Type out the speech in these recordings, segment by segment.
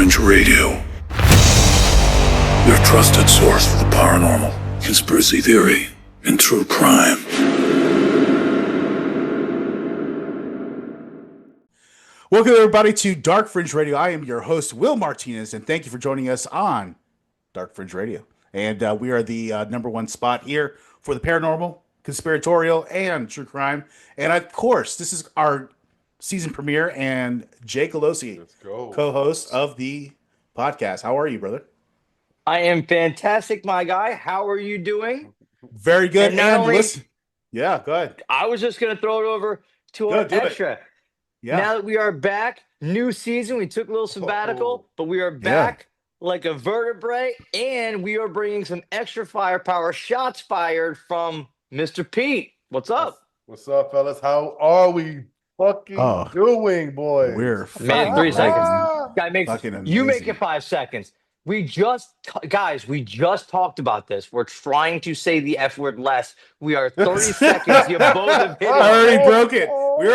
Fringe Radio, your trusted source for the paranormal, conspiracy theory, and true crime. Welcome, everybody, to Dark Fringe Radio. I am your host, Will Martinez, and thank you for joining us on Dark Fringe Radio. And we are the number one spot here for the paranormal, conspiratorial, and true crime. And, of course, this is our season premiere, and Jay Colosi, co-host of the podcast. How are you, brother? I am fantastic, my guy. How are you doing? Very good. And listen, yeah, go ahead. I was just going to throw it over to our extra. Yeah. Now that we are back, new season, we took a little sabbatical, but we are back like a vertebrae, and we are bringing some extra firepower, shots fired from Mr. Pete. What's up? What's up, fellas? How are we fucking doing, boys? We're man, 3 seconds. Guy you make it 5 seconds. We just talked about this. We're trying to say the F word less. We are 30 seconds. You both have hit it. I already broke it. We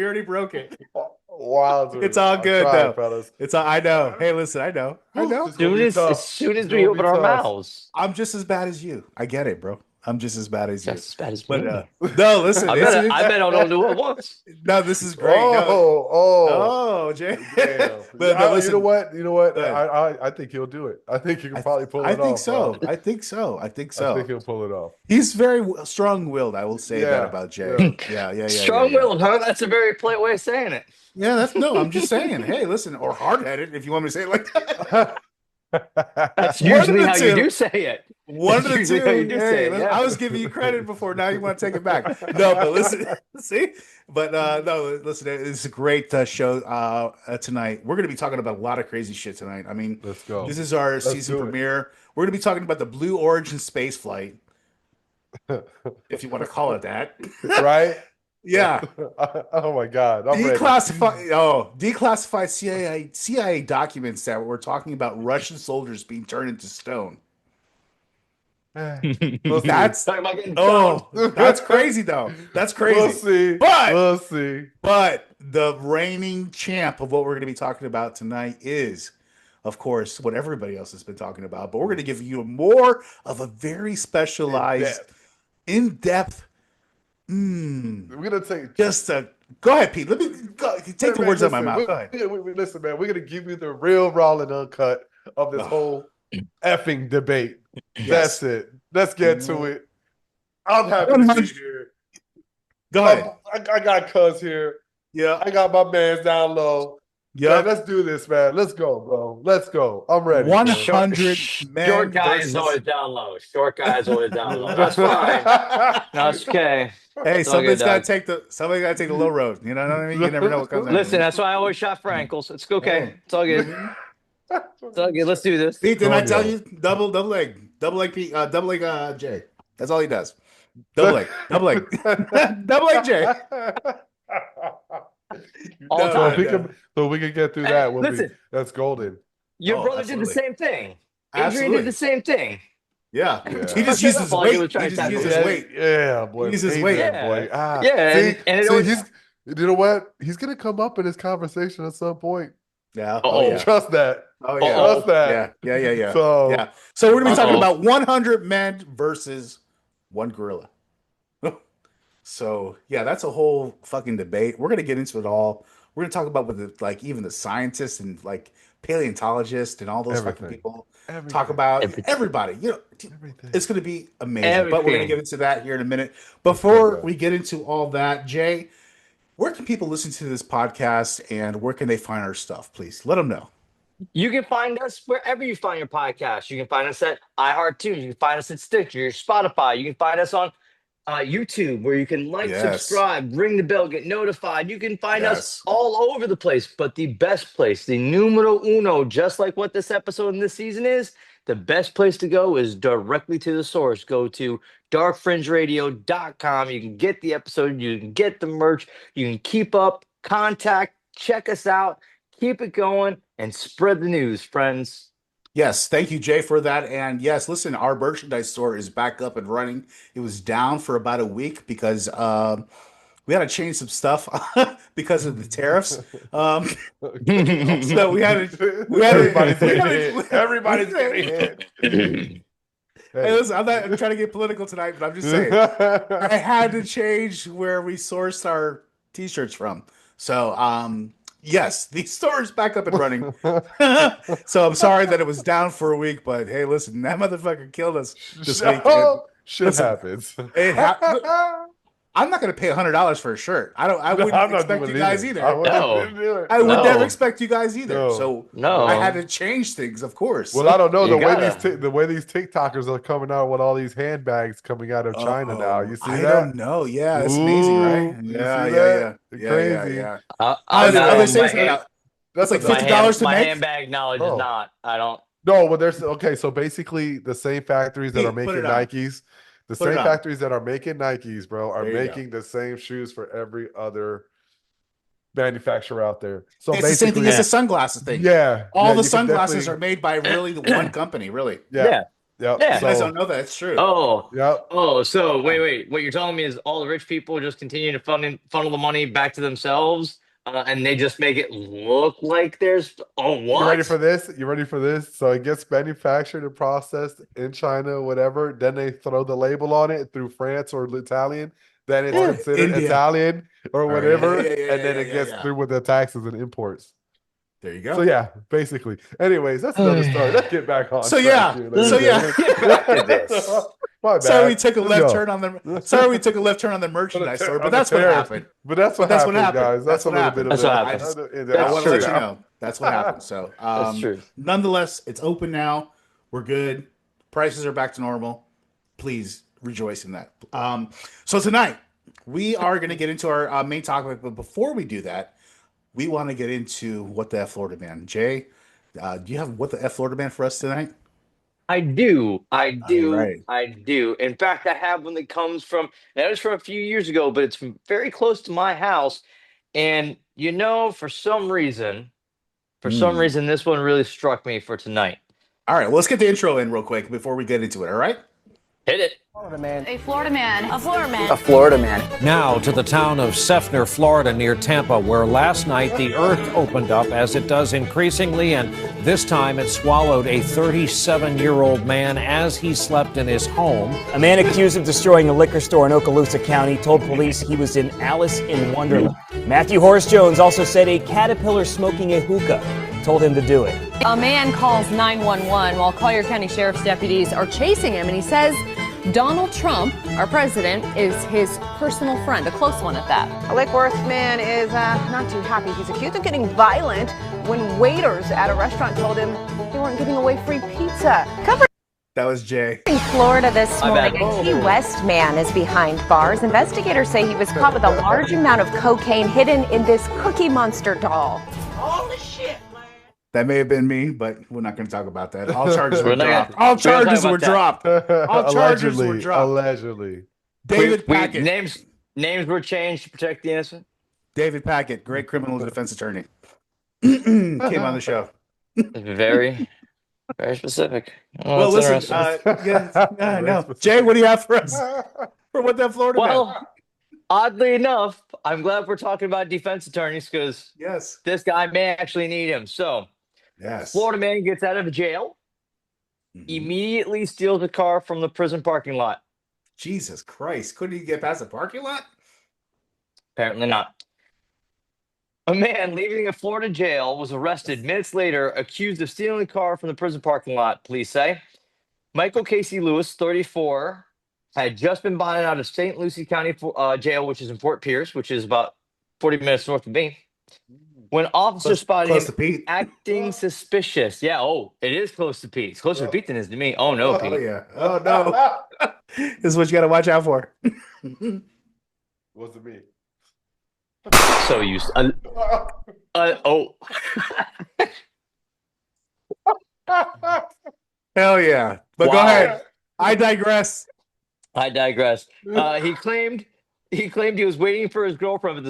already broke it. Wow, dude. It's all good, though. Fellas. It's all, I know. Hey, listen, I know. As soon as we open our mouths. I'm just as bad as you. I get it, bro. I'm just as bad as you. Just as bad as me. But no, listen. I bet I'll don't do it once. No, this is great. Jay. No, listen. You know what? I think he'll do it. I think you can probably pull it off. I think so. I think he'll pull it off. He's very strong-willed. I will say that about Jay. Yeah. Strong-willed, huh? That's a very polite way of saying it. Yeah, I'm just saying. Hey, listen, or hard-headed, if you want me to say it like that. That's usually how you do say it. One of the two. Hey, I was giving you credit before. Now you want to take it back. No, but listen, see? But no, listen, it's a great show tonight. We're going to be talking about a lot of crazy shit tonight. I mean, let's go. This is our season premiere. We're going to be talking about the Blue Origin space flight, if you want to call it that. Right? Yeah. Oh my God. Declassified CIA documents that were talking about Russian soldiers being turned into stone. That's crazy though. That's crazy. We'll see. But the reigning champ of what we're going to be talking about tonight is, of course, what everybody else has been talking about. But we're going to give you more of a very specialized, in-depth. We're gonna take go ahead, Pete. Let me take the words out of my mouth. Go ahead. Listen, man. We're gonna give you the real, raw, and uncut of this whole effing debate. Yes. That's it. Let's get to it. I'm happy to be here. Go ahead. I got Cuz here. Yeah. I got my man's down low. Yeah, let's do this, man. Let's go, bro. Let's go. I'm ready. 100 men. Short guy is always down low. That's fine. That's okay. Hey, somebody's got to take the low road. You know what I mean? You never know what comes. Listen, that's why I always shot for ankles. It's okay. It's all good. It's all good. Let's do this. Pete, didn't I tell you double leg Pete, double leg Jay? That's all he does. Double leg Jay. So we can get through that. That's golden. Your brother did the same thing. Adrian did the same thing. Yeah. He just used his weight. Yeah, boy. He used his weight. Boy. You know what? He's gonna come up in this conversation at some point. Yeah. Trust that. Trust that. Yeah. So we're gonna be talking about 100 men versus one gorilla. So yeah, that's a whole fucking debate. We're gonna get into it all. We're gonna talk about what even the scientists and like paleontologists and all those fucking people talk about. Everybody, it's gonna be amazing. But we're gonna get into that here in a minute. Before we get into all that, Jay, where can people listen to this podcast and where can they find our stuff? Please let them know. You can find us wherever you find your podcast. You can find us at iHeartTunes. You can find us at Stitcher, Spotify. You can find us on YouTube, where you can subscribe, ring the bell, get notified. You can find us all over the place. But the best place, the numero uno, just like what this episode in this season is, the best place to go is directly to the source. Go to darkfringeradio.com. You can get the episode. You can get the merch. You can keep up, contact, check us out, keep it going, and spread the news, friends. Yes, thank you, Jay, for that. And yes, listen, our merchandise store is back up and running. It was down for about a week because we had to change some stuff because of the tariffs. So we had to. Everybody's getting hit. Hey, listen, I'm not trying to get political tonight, but I'm just saying I had to change where we sourced our t-shirts from. So, yes, the store is back up and running. So I'm sorry that it was down for a week, but hey, listen, that motherfucker killed us this week. Shit happens. I'm not going to pay $100 for a shirt. I wouldn't expect you guys either. I would never expect you guys either. So I had to change things, of course. Well, I don't know the way these TikTokers are coming out with all these handbags coming out of China now. You see that? I don't know. Yeah, it's amazing, right? Yeah. Crazy. Yeah. That's like $50 to my make. handbag knowledge is not. I don't. No, well, there's So basically, the same factories that are making Nikes. The same factories that are making Nikes, bro, are making the same shoes for every other manufacturer out there. So it's the same thing as the sunglasses thing. Yeah. All the sunglasses are made by really the one company, really. Yeah. You guys don't know that. It's true. So wait. What you're telling me is all the rich people just continue to funnel the money back to themselves, and they just make it look like there's what? You ready for this? So it gets manufactured and processed in China, whatever. Then they throw the label on it through France or Italian. Then it's considered Italian or whatever, and then it gets through with the taxes and imports. There you go. So yeah, basically. Anyways, that's another story. Let's get back on. Get back to this. Sorry, we took a left turn on the merchandise store, but that's what happened. But that's what happened, guys. That's what happened. I want to let you know. That's what happened. So, that's true. Nonetheless, it's open now. We're good. Prices are back to normal. Please rejoice in that. So tonight we are going to get into our main topic, but before we do that, we want to get into What the F Florida Man. Jay, do you have What the F Florida Man for us tonight? I do. Right. I do. In fact, I have one that comes from a few years ago, but it's very close to my house. And for some reason, this one really struck me for tonight. All right, well, let's get the intro in real quick before we get into it. All right. Hit it. Florida man. A Florida man. A Florida man. A Florida man. Now to the town of Seffner, Florida, near Tampa, where last night the earth opened up, as it does increasingly, and this time it swallowed a 37-year-old man as he slept in his home. A man accused of destroying a liquor store in Okaloosa County told police he was in Alice in Wonderland. Matthew Horace Jones also said a caterpillar smoking a hookah told him to do it. A man calls 911 while Collier County Sheriff's deputies are chasing him, and he says Donald Trump, our president, is his personal friend, a close one at that. A Lake Worth man is not too happy. He's accused of getting violent when waiters at a restaurant told him they weren't giving away free pizza. That was Jay. In Florida this morning, a Key West man is behind bars. Investigators say he was caught with a large amount of cocaine hidden in this Cookie Monster doll. Holy shit, man. That may have been me, but we're not going to talk about that. All charges were dropped. All charges were dropped. Allegedly. David Packett. Names were changed to protect the innocent. David Packett, great criminal defense attorney, came on the show. Very, very specific. Well, listen. No. Jay, what do you have for us for What the Florida Man? Oddly enough, I'm glad we're talking about defense attorneys because this guy may actually need him. So, Florida man gets out of jail, immediately steals a car from the prison parking lot. Jesus Christ. Couldn't he get past the parking lot? Apparently not. A man leaving a Florida jail was arrested minutes later, accused of stealing a car from the prison parking lot, police say. Michael Casey Lewis, 34, had just been bonded out of St. Lucie County Jail, which is in Fort Pierce, which is about 40 minutes north of me. When officers spotted him acting suspicious. Yeah, it is close to Pete. It's closer to Pete than it is to me. Oh, no, Pete. Oh, yeah. Oh, no. This is what you got to watch out for. What's it mean? So you... Hell yeah. But go ahead. I digress. He claimed he was waiting for his girlfriend, but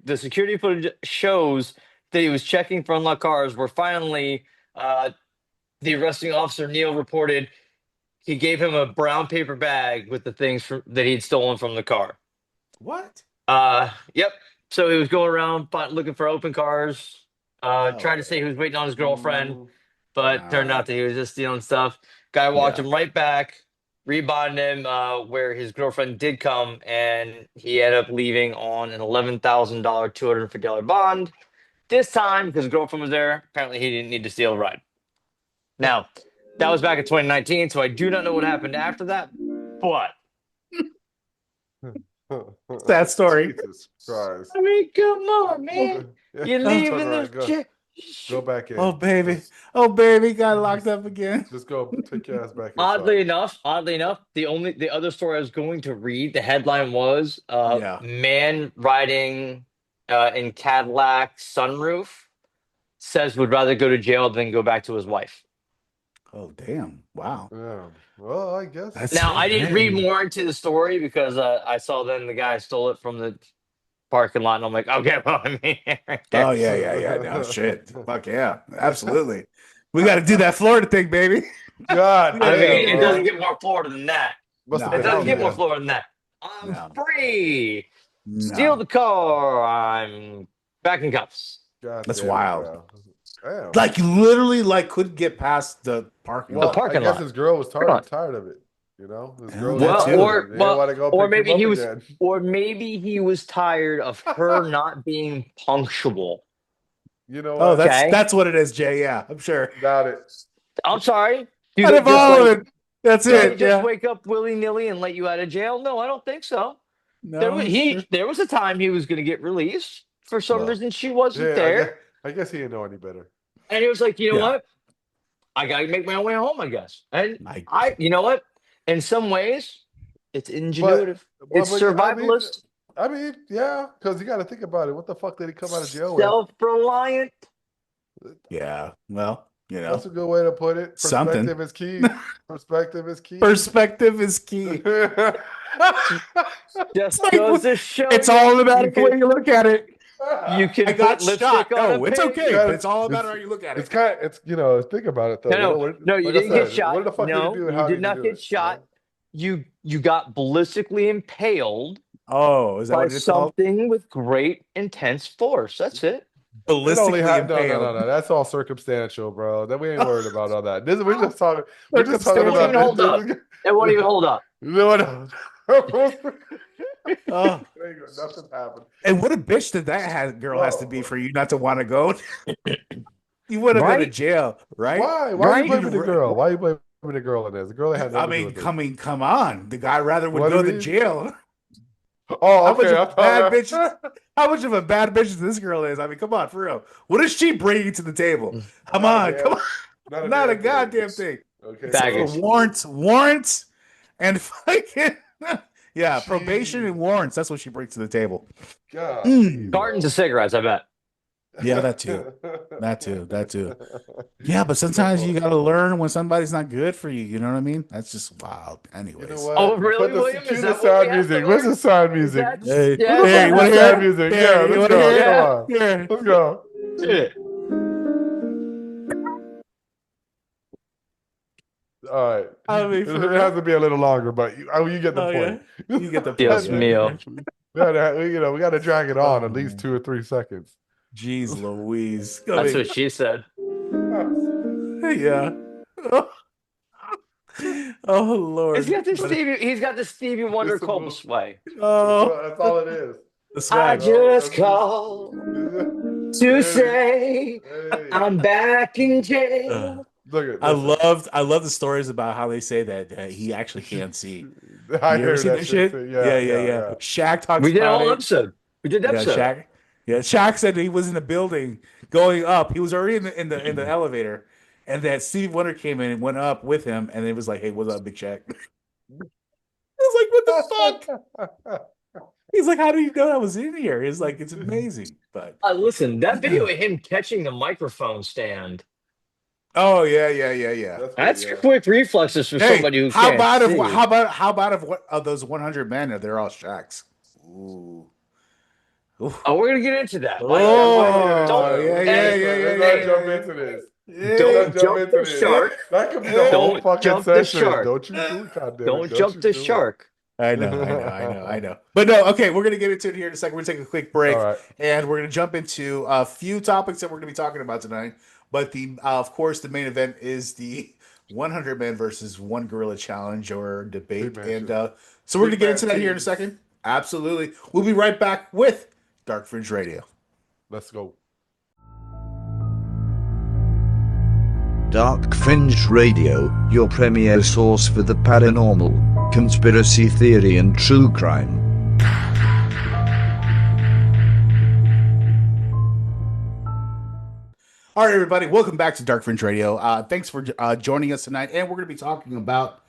the security footage shows that he was checking for unlocked cars, where finally the arresting officer, Neil, reported he gave him a brown paper bag with the things that he'd stolen from the car. What? Yep. So he was going around looking for open cars, trying to say he was waiting on his girlfriend, but turned out that he was just stealing stuff. Guy walked him right back, rebonded him where his girlfriend did come, and he ended up leaving on an $11,000, $250 bond. This time, because his girlfriend was there, apparently he didn't need to steal a ride. Now, that was back in 2019, so I do not know what happened after that, but Sad story. Jesus Christ. I mean, come on, man. You're leaving the Go back in. Oh baby, got locked up again. Just go take your ass back inside. Oddly enough, the other story I was going to read, the headline was man riding in Cadillac sunroof says would rather go to jail than go back to his wife. Oh damn! Wow. Yeah. Well, I guess. I didn't read more into the story because I saw then the guy stole it from the parking lot, and I'm like, okay, well, I mean, oh yeah. No shit. Fuck yeah, absolutely. We got to do that Florida thing, baby. God, I mean, it doesn't get more Florida than that. No, it doesn't get more Florida than that. I'm free. Steal the car. I'm back in cuffs. God, that's wild. Like you literally couldn't get past the parking lot. I guess his girl was tired of it. You know, his girl or maybe he was tired of her not being punctual. You know, oh, that's what it is, Jay. Yeah, I'm sure. Got it. I'm sorry. That's it. Just wake up willy nilly and let you out of jail? No, I don't think so. No, there was a time he was going to get released. For some reason, she wasn't there. I guess he didn't know any better. And he was like, you know what? I got to make my way home, I guess. And you know what? In some ways, it's ingenuitive. It's survivalist. I mean, yeah, because you got to think about it. What the fuck did he come out of jail with? Self-reliant. Yeah, well, you know. That's a good way to put it. Perspective is key. Perspective is key. Perspective is key. Just goes to show it's all about the way you look at it. You can. I got shot. No, it's okay. But it's all about how you look at it. It's think about it though. No, you didn't get shot. What the fuck did you do? You did not get shot. You got ballistically impaled. Oh, is that by what it's something called? With great intense force? That's it. Ballistically impaled. No. That's all circumstantial, bro. That we ain't worried about all that. We're just talking. We're just talking about. It won't even hold up. No. Oh. Nothing happened. And what a bitch that girl has to be for you not to want to go. You would have been in jail, right? Why? Why are you blaming the girl? Why are you blaming the girl in this? The girl had nothing to do with it. Come on. The guy rather would go to jail. Oh, okay. How much of a bad bitch this girl is? I mean, come on, for real. What is she bringing to the table? Come on. Not a goddamn thing. Okay. So warrants, and fucking probation and warrants. That's what she brings to the table. God. Cartons of cigarettes, I bet. Yeah, that too. Yeah, but sometimes you got to learn when somebody's not good for you. You know what I mean? That's just wild. Anyways. You know what? Oh, really, William? Cue the sound music. Where's the sound music? Hey, you want to hear music? Yeah, let's go. Come on. Let's go. All right. I mean, it has to be a little longer, but you get the point. Yeah. You get the point. Dios mío. We got to drag it on at least 2 or 3 seconds. Jeez Louise. That's what she said. Yeah. Oh Lord. He's got the Stevie Wonder Cobra sway. Oh, that's all it is. I just called to say I'm back in jail. I love the stories about how they say that he actually can't see. I hear that shit. Yeah. Shaq talks about it. We did a whole episode. We did that episode. Shaq said he was in the building going up. He was already in the elevator, and that Steve Wonder came in and went up with him, and it was like, "Hey, what's up, Big Shaq?" I was like, "What the fuck?" He's like, "How do you know I was in here?" He's like, "It's amazing." But listen, that video of him catching the microphone stand. Oh yeah. That's quick reflexes for somebody who can't see. How about of those 100 men? They're all Shaqs. Ooh. Oh, we're gonna get into that. Yeah. Let's not jump into this. Don't jump the shark. That could be the whole fucking session. Don't you do it, goddamn. Don't jump the shark. I know. But no, okay, we're gonna get into it here in a second. We're gonna take a quick break, and we're gonna jump into a few topics that we're gonna be talking about tonight. But the of course, the main event is the 100 men versus one gorilla challenge or debate, and so we're gonna get into that here in a second. Absolutely, we'll be right back with Dark Fringe Radio. Let's go. Dark Fringe Radio, your premier source for the paranormal, conspiracy theory and true crime. All right, everybody, welcome back to Dark Fringe Radio. Thanks for joining us tonight, and we're going to be talking about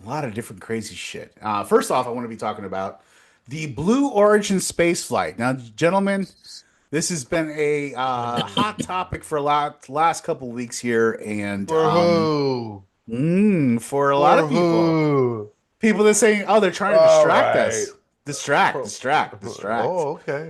a lot of different crazy shit. First off, I want to be talking about the Blue Origin space flight. Now, gentlemen, this has been a hot topic for last couple of weeks here, and for a lot of people. People that saying, "Oh, they're trying to distract us." Distract. Oh, okay.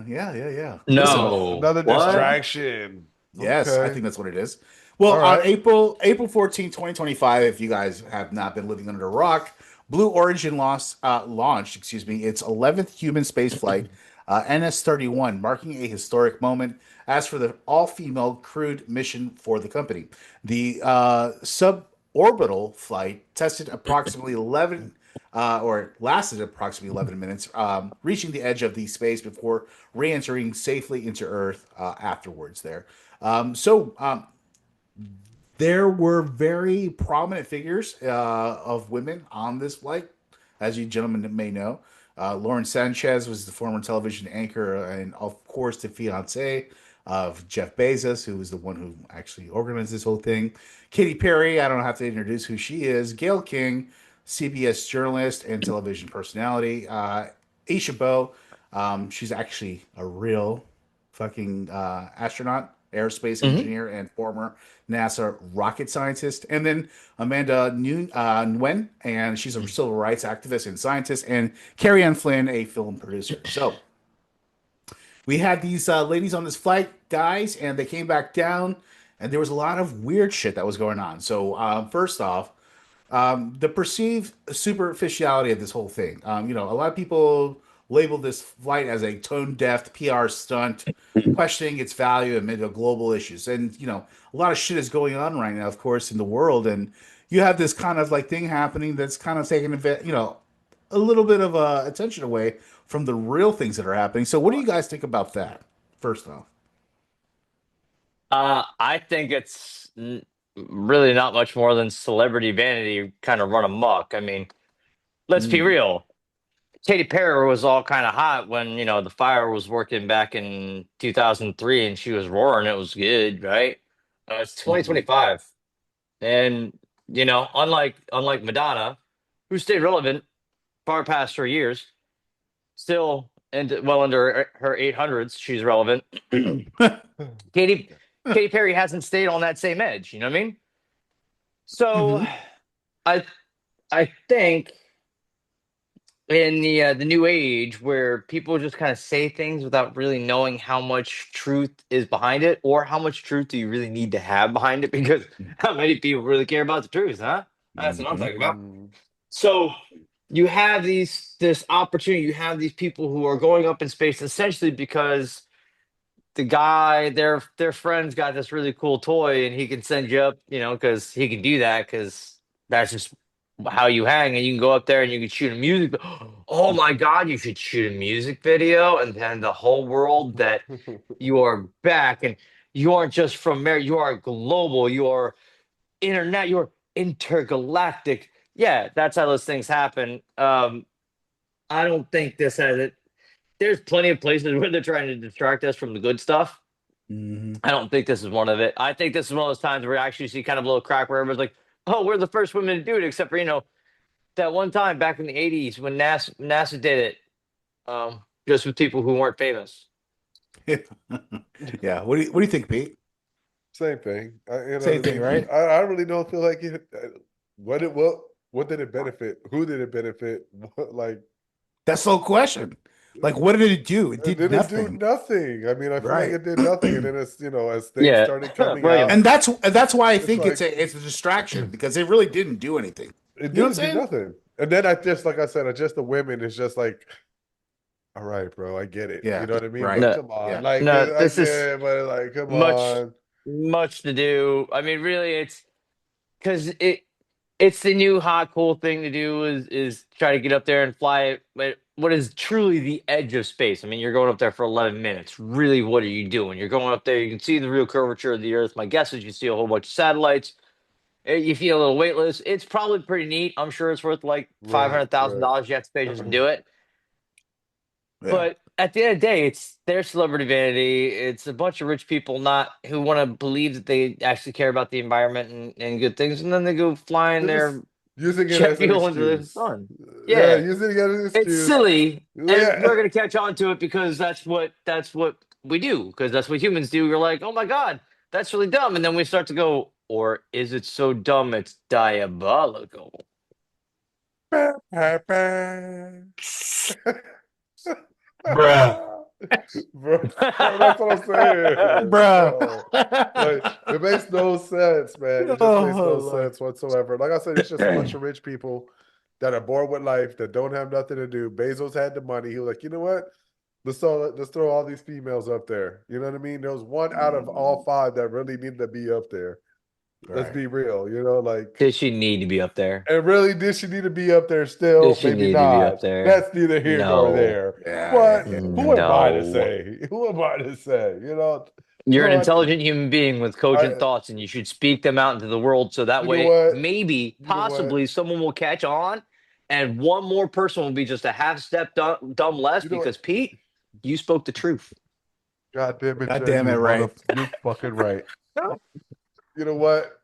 Yeah. No, Listen, another distraction. Yes, okay. I think that's what it is. Well, on April 14, 2025, if you guys have not been living under a rock, Blue Origin launched its 11th human space flight, NS-31, marking a historic moment as for the all-female crewed mission for the company. The suborbital flight lasted approximately 11 minutes, reaching the edge of the space before re-entering safely into Earth afterwards there. There were very prominent figures of women on this flight, as you gentlemen may know. Lauren Sanchez was the former television anchor and, of course, the fiance of Jeff Bezos, who was the one who actually organized this whole thing. Katy Perry, I don't have to introduce who she is. Gayle King, CBS journalist and television personality. Aisha Bowe, she's actually a real fucking astronaut, aerospace engineer, and former NASA rocket scientist. And then Amanda Nguyen, and she's a civil rights activist and scientist. And Carrie Ann Flynn, a film producer. So we had these ladies on this flight, guys, and they came back down, and there was a lot of weird shit that was going on. So first off, the perceived superficiality of this whole thing. A lot of people label this flight as a tone-deaf PR stunt, questioning its value amid the global issues. And, a lot of shit is going on right now, of course, in the world. And you have this kind of like thing happening that's kind of taking, a little bit of attention away from the real things that are happening. So what do you guys think about that, first off? I think it's really not much more than celebrity vanity kind of run amok. I mean, let's be real. Katy Perry was all kind of hot when, the fire was working back in 2003 and she was roaring. It was good, right? It's 2025. And, unlike Madonna, who stayed relevant far past her years, still well under her 800s, she's relevant. Katy Perry hasn't stayed on that same edge. You know what I mean? So I think in the new age where people just kind of say things without really knowing how much truth is behind it, or how much truth do you really need to have behind it, because how many people really care about the truth, huh? That's what I'm talking about. So you have this opportunity, you have these people who are going up in space essentially because the guy, their friend's got this really cool toy and he can send you up, because he can do that, because that's just how you hang, and you can go up there and you can shoot a music. Oh my God, you should shoot a music video, and then the whole world that you are back, and you aren't just from America, you are global, you are internet, you're intergalactic. Yeah, that's how those things happen. I don't think this has it. There's plenty of places where they're trying to distract us from the good stuff. I don't think this is one of it. I think this is one of those times where you actually see kind of a little crack where everyone's like, oh, we're the first women to do it, except for, that one time back in the 80s when NASA did it, just with people who weren't famous. Yeah. What do you think, Pete? Same thing. Same thing, right? I really don't feel like it. What did it benefit? Who did it benefit? That's the whole question. Like, what did it do? It did nothing. It do nothing. I mean, I feel like it did nothing, and then as as things started coming out, and that's why I think it's a distraction, because it really didn't do anything. It didn't do nothing. And then I just, like I said, just the women is just like, all right, bro, I get it. Yeah, You know what I mean? right. But No, come on. Yeah. Like, no, I this get is it, but like, come much, on. much to do. I mean, really, it's because it's the new hot cool thing to do is try to get up there and fly it. But what is truly the edge of space? I mean, you're going up there for 11 minutes. Really, what are you doing? You're going up there. You can see the real curvature of the Earth. My guess is you see a whole bunch of satellites. You feel a little weightless. It's probably pretty neat. I'm sure it's worth like $500,000 you have to pay just to do it. Yeah. But at the end of the day, it's their celebrity vanity. It's a bunch of rich people not who want to believe that they actually care about the environment and good things, and then they go flying They're their just using it jet as an fuel into the excuse. sun. Yeah, Yeah, using it as an excuse. it's silly, and Yeah. we're gonna catch on to it because that's what we do, because that's what humans do. We're like, oh my god, that's really dumb, and then we start to go, or is it so dumb it's diabolical? Bruh. Bro, that's what I'm saying. Bruh. Like, it makes no sense, man. It just makes no sense whatsoever. Like I said, it's just a bunch of rich people that are bored with life, that don't have nothing to do. Bezos had the money. He was like, you know what? Let's throw all these females up there. You know what I mean? There was one out of all 5 that really needed to be up there. Let's be real, like, did she need to be up there? and really, did she need to be up there still? Did she Maybe need not. to be up there? That's neither here nor No. there. Yeah, But yeah. who am I to No. say? Who am I to say? You're an I- intelligent human being with cogent thoughts, and you should speak them out into the world so that You know way, what? maybe, You know what? possibly, someone will catch on, and one more person will be just a half step dumb less You know because, Pete, you spoke the truth. God damn it, God Jen, damn it, right. You fucking right. You know what?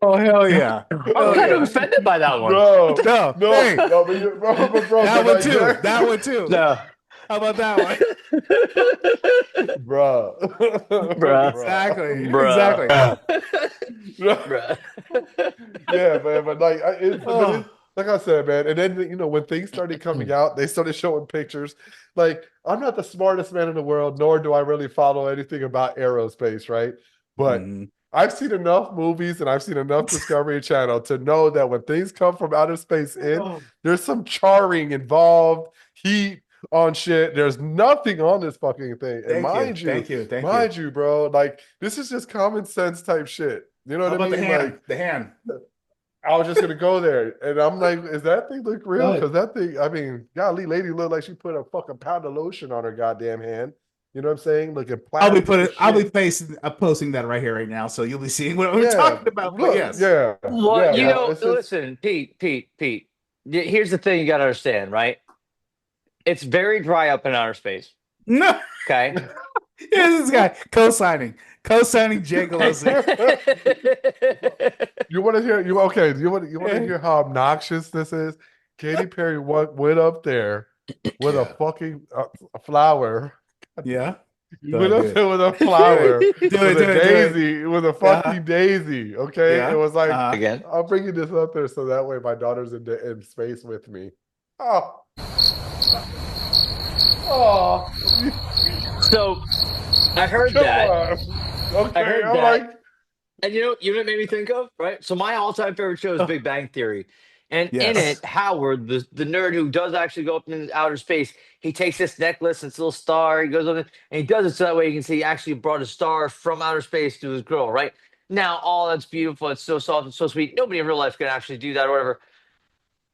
Oh hell yeah! I'm kind of offended by that one. No, No, no, hey. no, but bro, That but one like, too. yeah. That one too. No. How about that one? Bro. Bruh. Exactly. Bruh. Exactly. Bruh. Yeah, man, but like, like I said, man, and then when things started coming out, they started showing pictures. Like, I'm not the smartest man in the world, nor do I really follow anything about aerospace, right? But I've seen enough movies and I've seen enough Discovery Channel to know that when things come from outer space there's some charring involved, heat on shit. There's nothing on this fucking thing. And mind you, bro, like, this is just common sense type shit. You know what I mean? The hand? Like, the hand. I was just gonna go there, and I'm like, "Is that thing look real?" Because that thing, I mean, golly, lady looked like she put a fucking pound of lotion on her goddamn hand. You know what I'm saying? Looking plastic. I'll be posting that right here, right now, so you'll be seeing what we're talking about. Look, yes, Well, listen, Pete. Here's the thing you got to understand, right? It's very dry up in outer space. No, okay. Here's this guy co-signing Jagalo's. You want to hear? You want to hear how obnoxious this is? Katy Perry went up there with a fucking flower. Yeah. Went up there with a flower, with a fucking daisy. Okay, it was like, again. I'll bring you this up there so that way my daughter's in space with me. Oh. So I heard that. Okay, I heard I'm that. like, and you know what it made me think of, right? So my all-time favorite show is Big Bang Theory. And in it, Howard, the nerd who does actually go up into outer space, he takes this necklace and this little star, he goes on it, and he does it so that way you can see he actually brought a star from outer space to his girl, right? Now, all that's beautiful, it's so soft and so sweet. Nobody in real life can actually do that or whatever.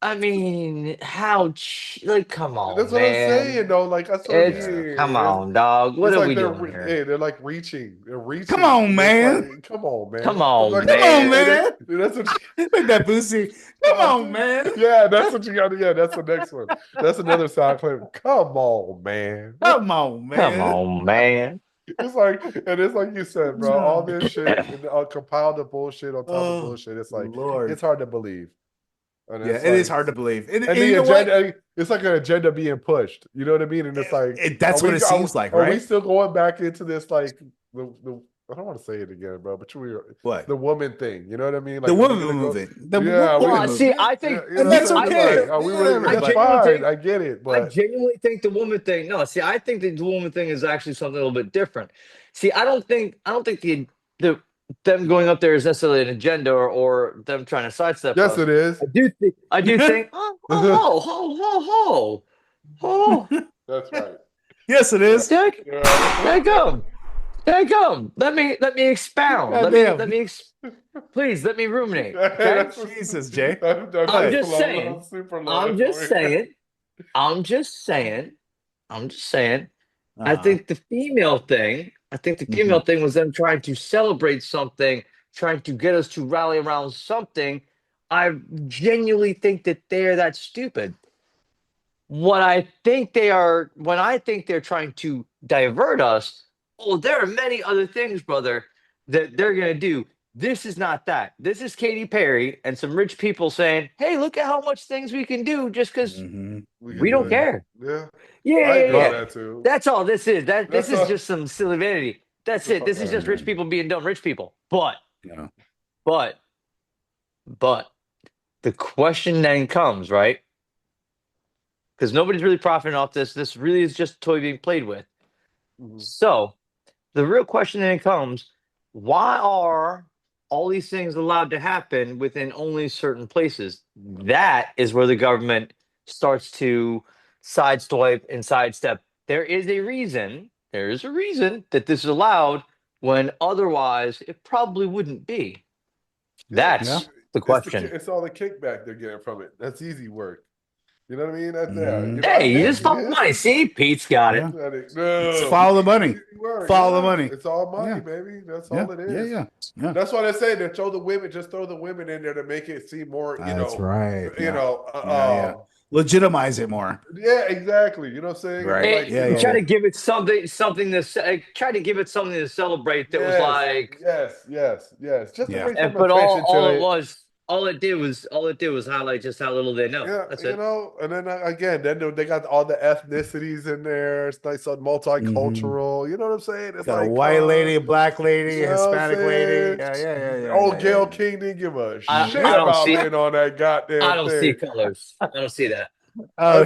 I mean, come on, that's what man. I'm saying, though. Like, that's what I'm saying. Come on, dog. What are we doing here? Hey, they're like reaching. They're reaching. Come on, man. Like, come on, man. Come on, like, man. Come on, man. That's what, like that Boosie. Come on, man. Yeah, that's what you got to. Yeah, that's the next one. That's another sound clip. Come on, man. Come on, man. Come on, man. It's like you said, bro. All this shit and compiled the bullshit on top of bullshit. It's like, it's hard to believe. And it is hard to believe. And the agenda, it's like an agenda being pushed. You know what I mean? And it's like, that's what it seems like, right? Are we still going back into this, like, the I don't want to say it again, bro. But what the woman thing? You know what I mean? Like the woman movement. I think, and that's okay. That's fine. I get it, but I genuinely think the woman thing. No, see, I think the woman thing is actually something a little bit different. See, I don't think the them going up there is necessarily an agenda or them trying to sidestep. Yes, us. it is. I do think. Oh. That's right. Yes, it is. Daggum. Let me expound. Please let me ruminate. Okay? Jesus, Jay. I'm just saying. I think the female thing. Was them trying to celebrate something, trying to get us to rally around something. I genuinely think that they're that stupid. When I think they're trying to divert us, there are many other things, brother, that they're going to do. This is not that. This is Katy Perry and some rich people saying, hey, look at how much things we can do just because we don't care. Yeah. That too. That's all this is. This is just some silly vanity. That's it. This is just rich people being dumb rich people. But the question then comes, right? Because nobody's really profiting off this. This really is just a toy being played with. So the real question then comes, why are all these things allowed to happen within only certain places? That is where the government starts to sidestep. There is a reason that this is allowed when otherwise it probably wouldn't be. That's the question. It's all the kickback they're getting from it. That's easy work. You know what I mean? You just follow money. See, Pete's got it. Follow the money. Follow the money. It's all money, baby. That's all it is. Yeah. That's why they say they throw the women in there to make it seem more. That's right. Legitimize it more. Yeah, exactly. You know what I'm saying? Right. Try to give it something to celebrate. That was like yes. Just to bring some but attention all to it was. All it did was highlight just how little they know. Yeah, that's it. And then again, they got all the ethnicities in there. It's like so multicultural. You know what I'm saying? It's got like a white lady, a black lady, Hispanic lady. Yeah. Old Gail King didn't give a shit about being on that goddamn thing. I don't see colors. I don't see that. I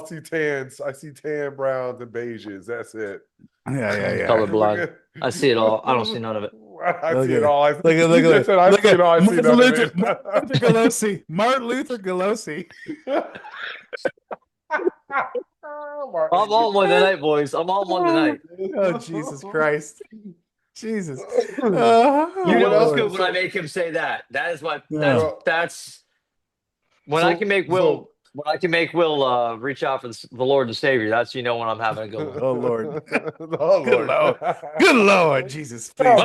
see tans. I see tan browns and beiges. That's it. Yeah. Colorblind. I see it all. I don't see none of it. I see it all. Look at Martin Luther Pelosi. I'm on one tonight, boys. I'm on one tonight. Oh, Jesus Christ. Jesus. You know what's good when I make him say that. That is what that's when I can make Will reach out for the Lord and Savior. That's when I'm having a good one. Oh Lord. Good Lord, Jesus. Please.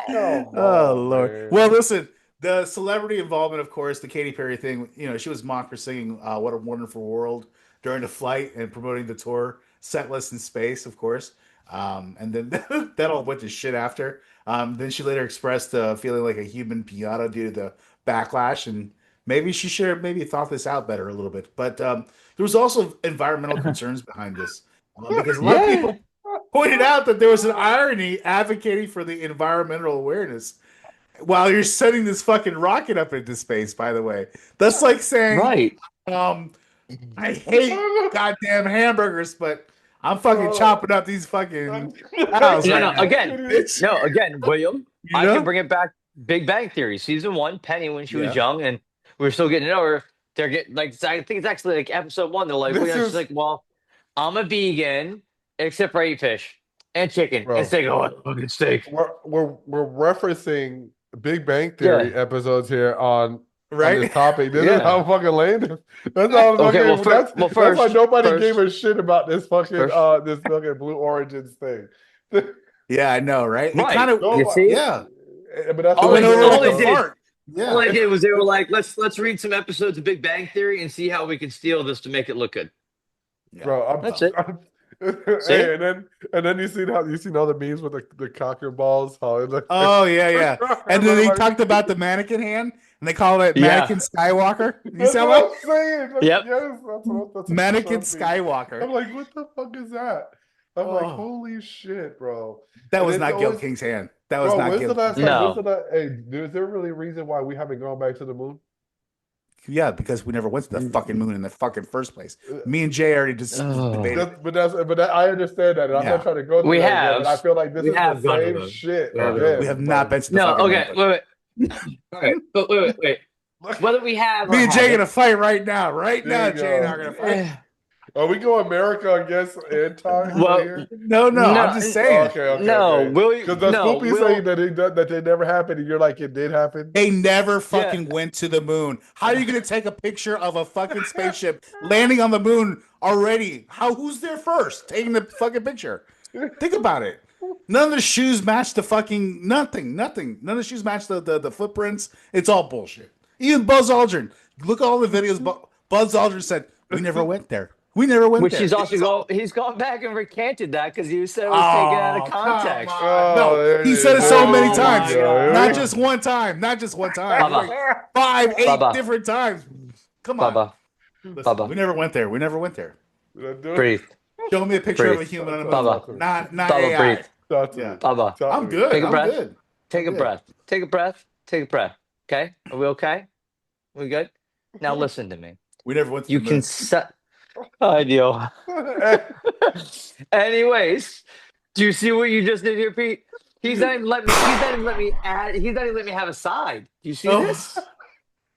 Oh Lord. Well, listen, the celebrity involvement, of course, the Katy Perry thing, she was mocked for singing What a Wonderful World during the flight and promoting the tour set list in space, of course. And then that all went to shit after. Then she later expressed feeling like a human pinata due to the backlash, and maybe she should have thought this out better a little bit. But there was also environmental concerns behind this. Because a lot of people pointed out that there was an irony advocating for the environmental awareness while you're sending this fucking rocket up into space, by the way. That's like saying, right. I hate goddamn hamburgers, but I'm fucking chopping up these fucking cows Again, William, I can bring it back. Big Bang Theory, season 1, Penny when she was young, and we were still getting to know her. They're getting I think it's actually like episode 1. They're like, she's like, well, I'm a vegan except for I eat fish and chicken and steak. Oh, fucking steak. We're referencing Big Bang Theory episodes here on this topic. This is how fucking lame. That's how that's why nobody gave a shit about this fucking this fucking Blue Origins thing. Yeah, I know, right? Right. It kind of, you see? Yeah. But that's all they did was they were like, let's read some episodes of Big Bang Theory and see how we can steal this to make it look good. Yeah. Bro, that's it. Hey, and then you seen all the memes with the cocker balls. How it looks. Oh yeah. And then they talked about the mannequin hand, and they call it Mannequin Skywalker. You see what I'm saying? Yep. Yes, that's Mannequin Skywalker. I'm like, what the fuck is that? I'm like, holy shit, bro. That was not Gil King's hand. That was not when's Gil the last King's time? hand. Is there really a reason why we haven't gone back to the moon? Yeah, because we never went to the fucking moon in the fucking first place. Me and Jay already just debated. I understand that, and I'm not trying to go through that again, but I feel like this is the same shit. We have not been to the fucking moon. All right, but wait. Whether we have me and Jay gonna fight right now. Right now, Jay and I are gonna fight. Are we going America against anti? No, I'm just saying. Because the Spoopy saying that it never happened, and you're like, it did happen. They never fucking went to the moon. How are you gonna take a picture of a fucking spaceship landing on the moon already? Who's there first taking the fucking picture? Think about it. None of the shoes match the fucking nothing. None of the shoes match the footprints. It's all bullshit. Even Buzz Aldrin. Look at all the videos. Buzz Aldrin said we never went there. We never went there. He's gone back and recanted that because he said it was taken out of context. No, he said it so many times. Not just one time. Not just one time. Like 5, 8 different times. Come on. Listen, we never went there. We never went there. Breathe. Show me a picture of a human on a moon. Not AI. Breathe. Baba. I'm good. Take a breath. Good. Take a breath. Take a breath. Take a breath. Okay? Are we okay? We good? Now listen to me. We never went to the moon. You can set... Ideal. Anyways, do you see what you just did here, Pete? He's not even let me have a side. Do you see this?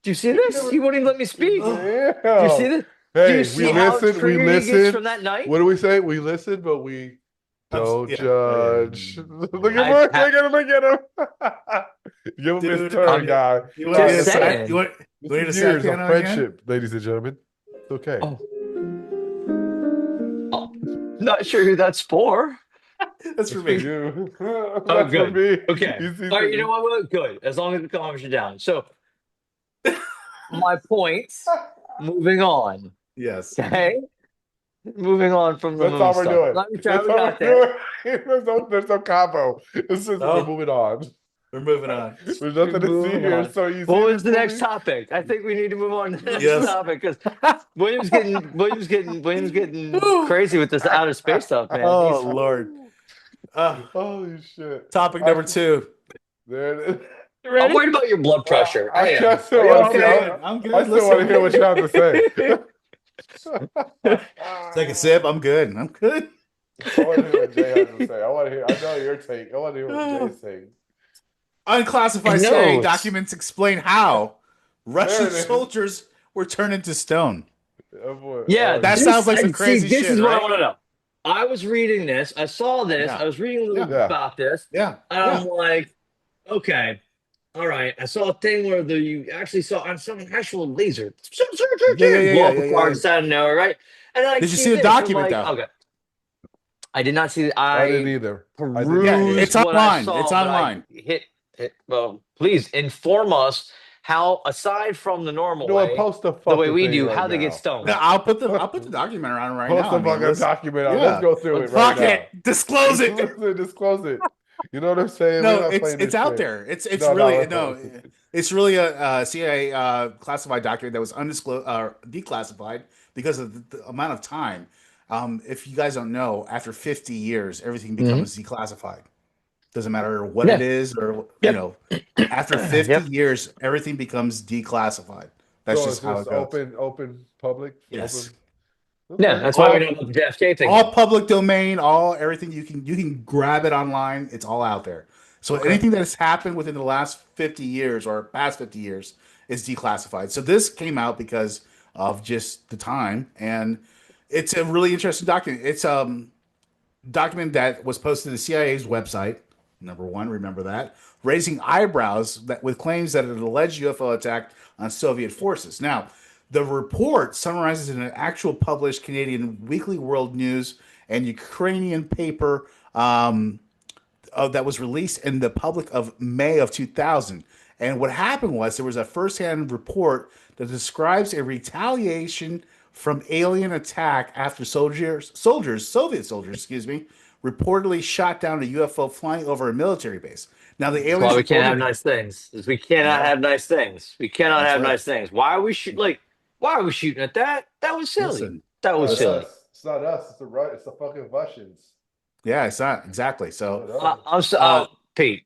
Do you see this? He won't even let me speak. Do you see this? Hey, we listen from that night. What do we say? We listen, but we don't judge. Look at him. Give him his turn, guy. You want to years of friendship, ladies and gentlemen. It's okay. Not sure who that's for. That's for me. Oh, good. Me. Okay. All right. You know what? Good. As long as the calms you down. So, my points. Moving on. Yes. Okay. Moving on from the. That's all we're doing. Let me try. There's no combo. It's just we're moving on. We're moving on. There's nothing to see here. So easy. What was the next topic? I think we need to move on to the next topic because William's getting crazy with this outer space stuff, man. Oh Lord! Holy shit! Topic number 2. There it is. I'm worried about your blood pressure. I'm good. I still want to hear what you have to say. Take a sip. I'm good. I want to hear what Jay has to say. I know your take. I want to hear what Jay's saying. Unclassified CIA documents explain how Russian soldiers were turned into stone. That sounds like some crazy shit. This is what I want to know. I was reading this. I saw this. I was reading a little bit about this. Yeah. And I'm like, okay, all right. I saw a thing where you actually saw on some actual laser. Out of nowhere, right? And then did you see the document though? Okay. I did not see. I didn't either. It's online. It's online. Well, please inform us how, aside from the normal way, the way we do, how they get stoned. I'll put the document around right now. Post the fucking document on. Let's go through it right now. Disclose it. Disclose it. You know what I'm saying? No, it's out there. It's really a CIA classified document that was undisclosed, declassified because of the amount of time. If you guys don't know, after 50 years, everything becomes declassified. Doesn't matter what it is, or after 50 years, everything becomes declassified. That's just how it goes. Open public. Yes. Open. Yeah, that's why we don't have the JFK thing. All public domain, everything you can grab it online. It's all out there. So anything that has happened within the last 50 years or past 50 years is declassified. So this came out because of just the time, and it's a really interesting document. It's a document that was posted to the CIA's website. Number 1, remember that, raising eyebrows with claims that an alleged UFO attack on Soviet forces. Now, the report summarizes in an actual published Canadian Weekly World News and Ukrainian paper that was released in the public of May of 2000. And what happened was there was a firsthand report that describes a retaliation from alien attack after Soviet soldiers, reportedly shot down a UFO flying over a military base. Now the aliens. That's why we can't have nice things. We cannot have nice things. We cannot have nice things. Why are we Why are we shooting at that? That was silly. Listen, that was silly. It's not us. It's the fucking Russians. Yeah, it's not exactly. So, Pete,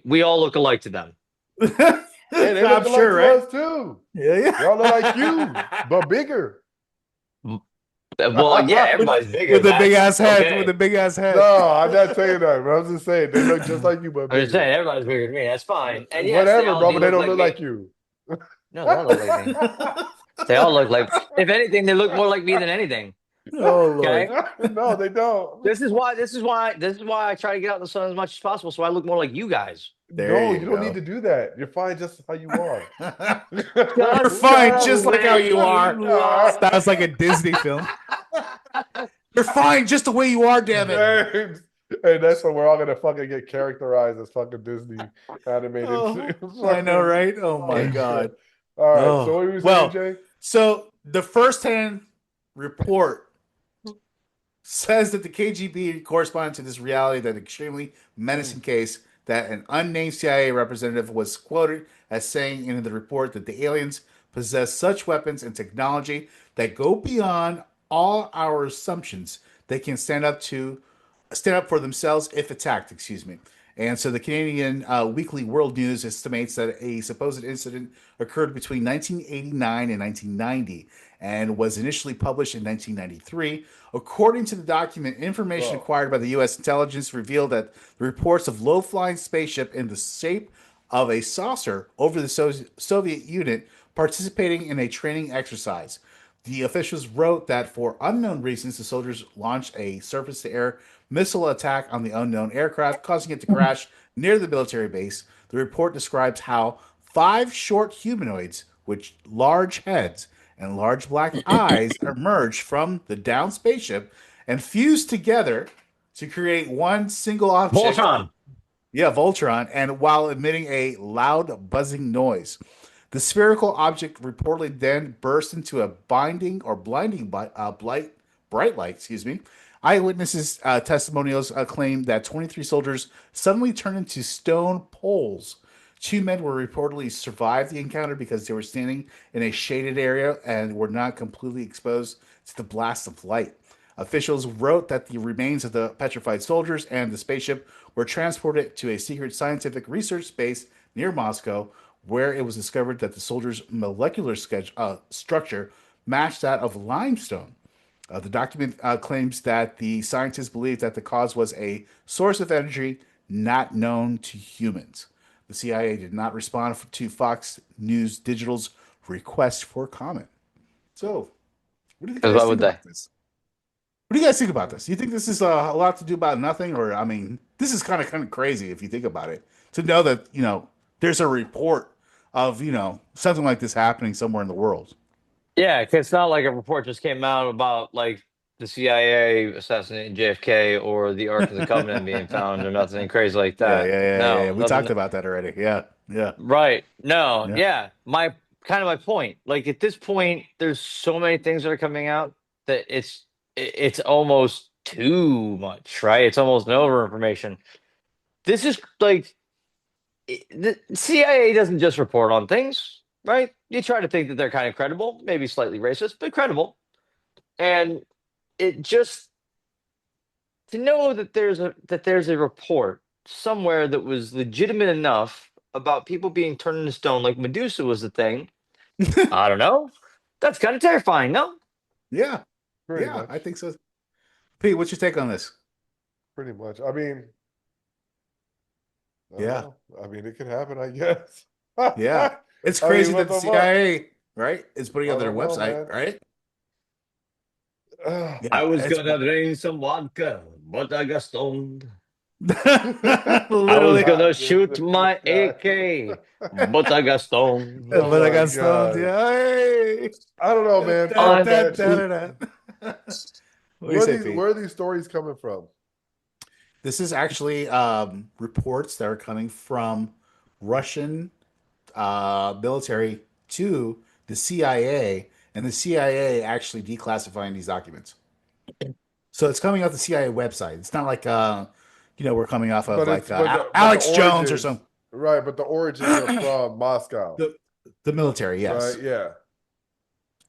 we all look alike to them. Hey, they look alike sure, to right? us too. Yeah. Y'all look like you, but bigger. Well, yeah, everybody's bigger. With the big ass head. Okay. With the big ass head. No, I'm not saying that, bro. I'm just saying they look just like you, but bigger. I'm just saying everybody's bigger than me. That's fine. And yes, whatever, bro. But they don't look like you. No, they all look like me. They all look like. If anything, they look more like me than anything. Oh Lord. Okay. No, they don't. This is why I try to get out in the sun as much as possible, so I look more like you guys. No, you don't need to do that. You're fine just how you are. You're fine just like how you are. Sounds like a Disney film. You're fine just the way you are, damn it. Hey, that's when we're all gonna fucking get characterized as fucking Disney animated. I know, right? Oh my God. All right. So what were you saying, Jay? So the first-hand report says that the KGB corresponded to this reality that extremely menacing case that an unnamed CIA representative was quoted as saying in the report that the aliens possess such weapons and technology that go beyond all our assumptions. They can stand up for themselves if attacked. Excuse me. And so the Canadian Weekly World News estimates that a supposed incident occurred between 1989 and 1990 and was initially published in 1993. According to the document, information acquired by the U.S. intelligence revealed that the reports of low-flying spaceship in the shape of a saucer over the Soviet unit participating in a training exercise. The officials wrote that for unknown reasons, the soldiers launched a surface-to-air missile attack on the unknown aircraft, causing it to crash near the military base. The report describes how 5 short humanoids with large heads and large black eyes emerged from the downed spaceship and fused together to create one single object. Voltron. Yeah, Voltron, and while emitting a loud buzzing noise. The spherical object reportedly then burst into a blinding bright light. Excuse me. Eyewitnesses' testimonials claim that 23 soldiers suddenly turned into stone poles. 2 men were reportedly survived the encounter because they were standing in a shaded area and were not completely exposed to the blast of light. Officials wrote that the remains of the petrified soldiers and the spaceship were transported to a secret scientific research base near Moscow, where it was discovered that the soldiers' molecular structure matched that of limestone. The document claims that the scientists believed that the cause was a source of energy not known to humans. The CIA did not respond to Fox News Digital's request for comment. So, what do you guys think about this? What do you guys think about this? You think this is a lot to do about nothing? Or, I mean, this is kind of crazy if you think about it. To know that, there's a report of, something like this happening somewhere in the world. Yeah, because it's not like a report just came out about like the CIA assassinating JFK or the Ark of the Covenant being found or nothing crazy like that. Yeah. We talked about that already. Yeah. Right. No. Yeah. My point. Like at this point, there's so many things that are coming out that it's almost too much, right? It's almost over information. This is like the CIA doesn't just report on things. Right? You try to think that they're kind of credible, maybe slightly racist, but credible. And it just to know that there's a report somewhere that was legitimate enough about people being turned into stone, like Medusa was the thing. I don't know. That's kind of terrifying, no? Yeah. Much. I think so. Pete, what's your take on this? Pretty much. I mean, it could happen, I guess. Yeah. It's crazy that the CIA, right, is putting on their website, right? I was gonna drink some vodka, but I got stoned. I was gonna shoot my AK, but I got stoned. But I got stoned. Yeah. I don't know, man. Where are these stories coming from? This is actually reports that are coming from Russian military to the CIA, and the CIA actually declassifying these documents. So it's coming off the CIA website. It's not like we're coming off of Alex Jones or something. Right, but the origins are from Moscow. The military, yes. Right, yeah.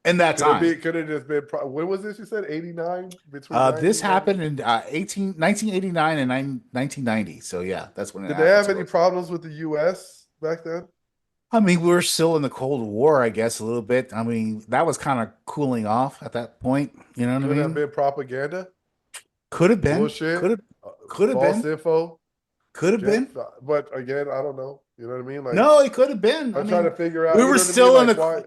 in that time. Could it just been? When was this? You said 89 between. This happened in 1989 and 1990. So yeah, that's when it Did happened. they have any problems with the U.S. back then? I mean, we were still in the Cold War, I guess, a little bit. I mean, that was kind of cooling off at that point. You know what I mean? Could have been propaganda. Could have been. Bullshit. Could have false been. info. Could have been. But again, I don't know. You know what I mean? Like, no, it could have been. I'm trying to figure out. We were still in the.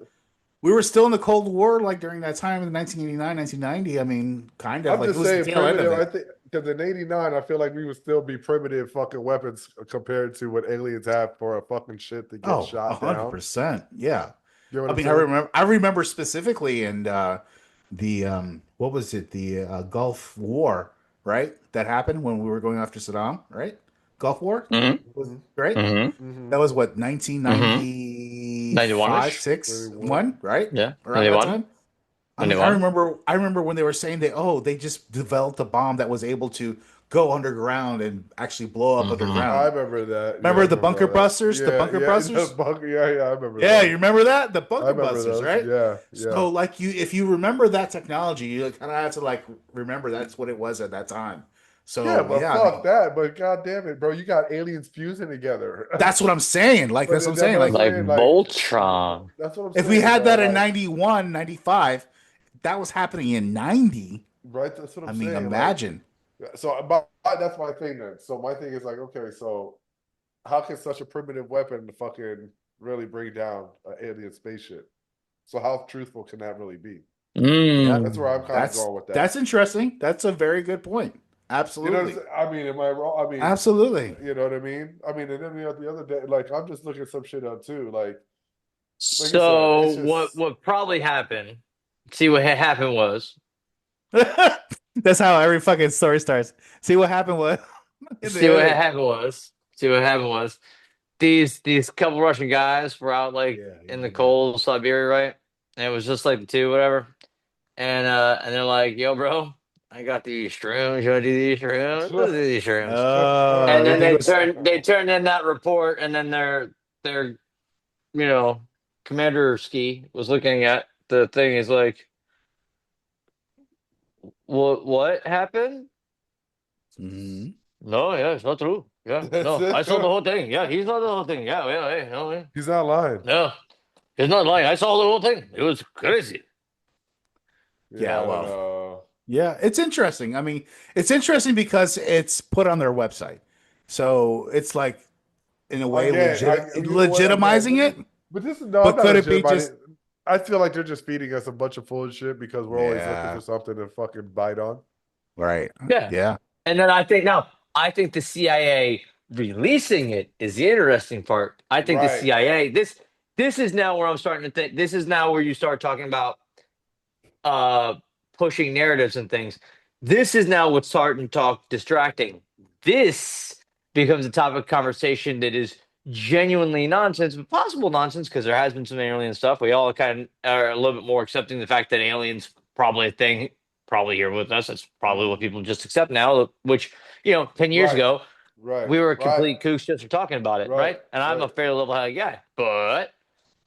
We were still in the Cold War, like during that time in 1989, 1990. I mean, kind of. I'm like, just saying primitive. I think because in '89, I feel like we would still be primitive fucking weapons compared to what aliens have for a fucking shit to get shot down. 100%. Yeah. You know I mean, I remember specifically in the what was it? The Gulf War, right? That happened when we were going after Saddam, right? Gulf War, right? Mm-hmm. That was what 1995, 6, 1, right? Yeah, around that time. I remember when they were saying that they just developed a bomb that was able to go underground and actually blow up underground. I remember that. Remember the bunker busters? The bunker busters? I remember that. Yeah, you remember that? The bunker busters, those. right? Yeah. So like if you remember that technology, you kind of have to like remember that's what it was at that time. So fuck that. But god damn it, bro, you got aliens fusing together. That's what I'm saying. Like that's what I'm saying. Like Voltron. That's what I'm saying. If we had that in 91, 95, that was happening in 90. Right. That's what I'm saying. I mean, imagine. So that's my thing then. So my thing is like, okay, so how can such a primitive weapon fucking really bring down an alien spaceship? So how truthful can that really be? Yeah, that's where I'm kind of going with that. That's interesting. That's a very good point. Absolutely. You know, I mean, am I wrong? I mean, absolutely. You know what I mean? I mean, and then the other day, like I'm just looking some shit up too. Like so said, what probably happened? See what happened was. That's how every fucking story starts. See what happened was. See what happened was. These couple Russian guys were out in the cold Siberia, right? And it was just like the two, whatever. And they're like, "Yo, bro, I got these shrooms. You want to do these shrooms? Let's do these shrooms." And then they turned in that report, and then their Commander Ski was looking at the thing. Is like, what happened? Mm-hmm. No, yeah, it's not true. Yeah, no, I saw the whole thing. Yeah, he's not the whole thing. Yeah. He's not lying. No, he's not lying. I saw the whole thing. It was crazy. Yeah, it's interesting. I mean, it's interesting because it's put on their website, so it's like in a way legitimizing it. But this is could it be just? I feel like they're just feeding us a bunch of full shit because we're always looking for something to fucking bite on. Right. Yeah. And then I think the CIA releasing it is the interesting part. I think the CIA, this is now where I'm starting to think, this is now where you start talking about pushing narratives and things. This is now what's starting to talk distracting. This becomes a topic of conversation that is genuinely nonsense, but possible nonsense because there has been some alien stuff. We all kind of are a little bit more accepting the fact that aliens probably a thing, probably here with us. It's probably what people just accept now, which, 10 years ago, we were complete kooks just for talking about it, right? And I'm a fairly level-headed guy. But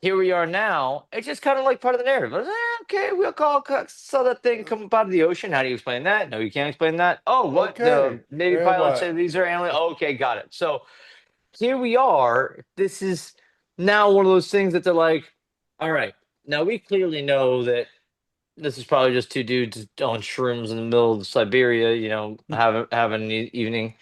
here we are now. It's just kind of like part of the narrative. Okay, we'll saw that thing come up out of the ocean. How do you explain that? No, you can't explain that. Oh, what? The Navy pilots say these are aliens. Okay, got it. So here we are. This is now one of those things that they're like, all right, now we clearly know that this is probably just two dudes on shrooms in the middle of Siberia, having an evening.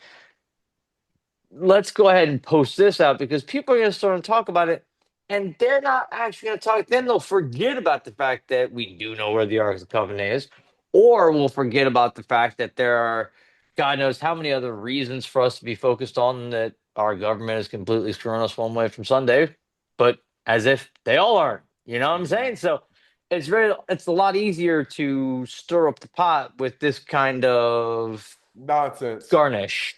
Let's go ahead and post this out because people are going to start to talk about it, and they're not actually going to talk. Then they'll forget about the fact that we do know where the Ark of the Covenant is, or we'll forget about the fact that there are God knows how many other reasons for us to be focused on that our government is completely screwing us one way from Sunday, but as if they all are. You know what I'm saying? So it's a lot easier to stir up the pot with this kind of nonsense garnish.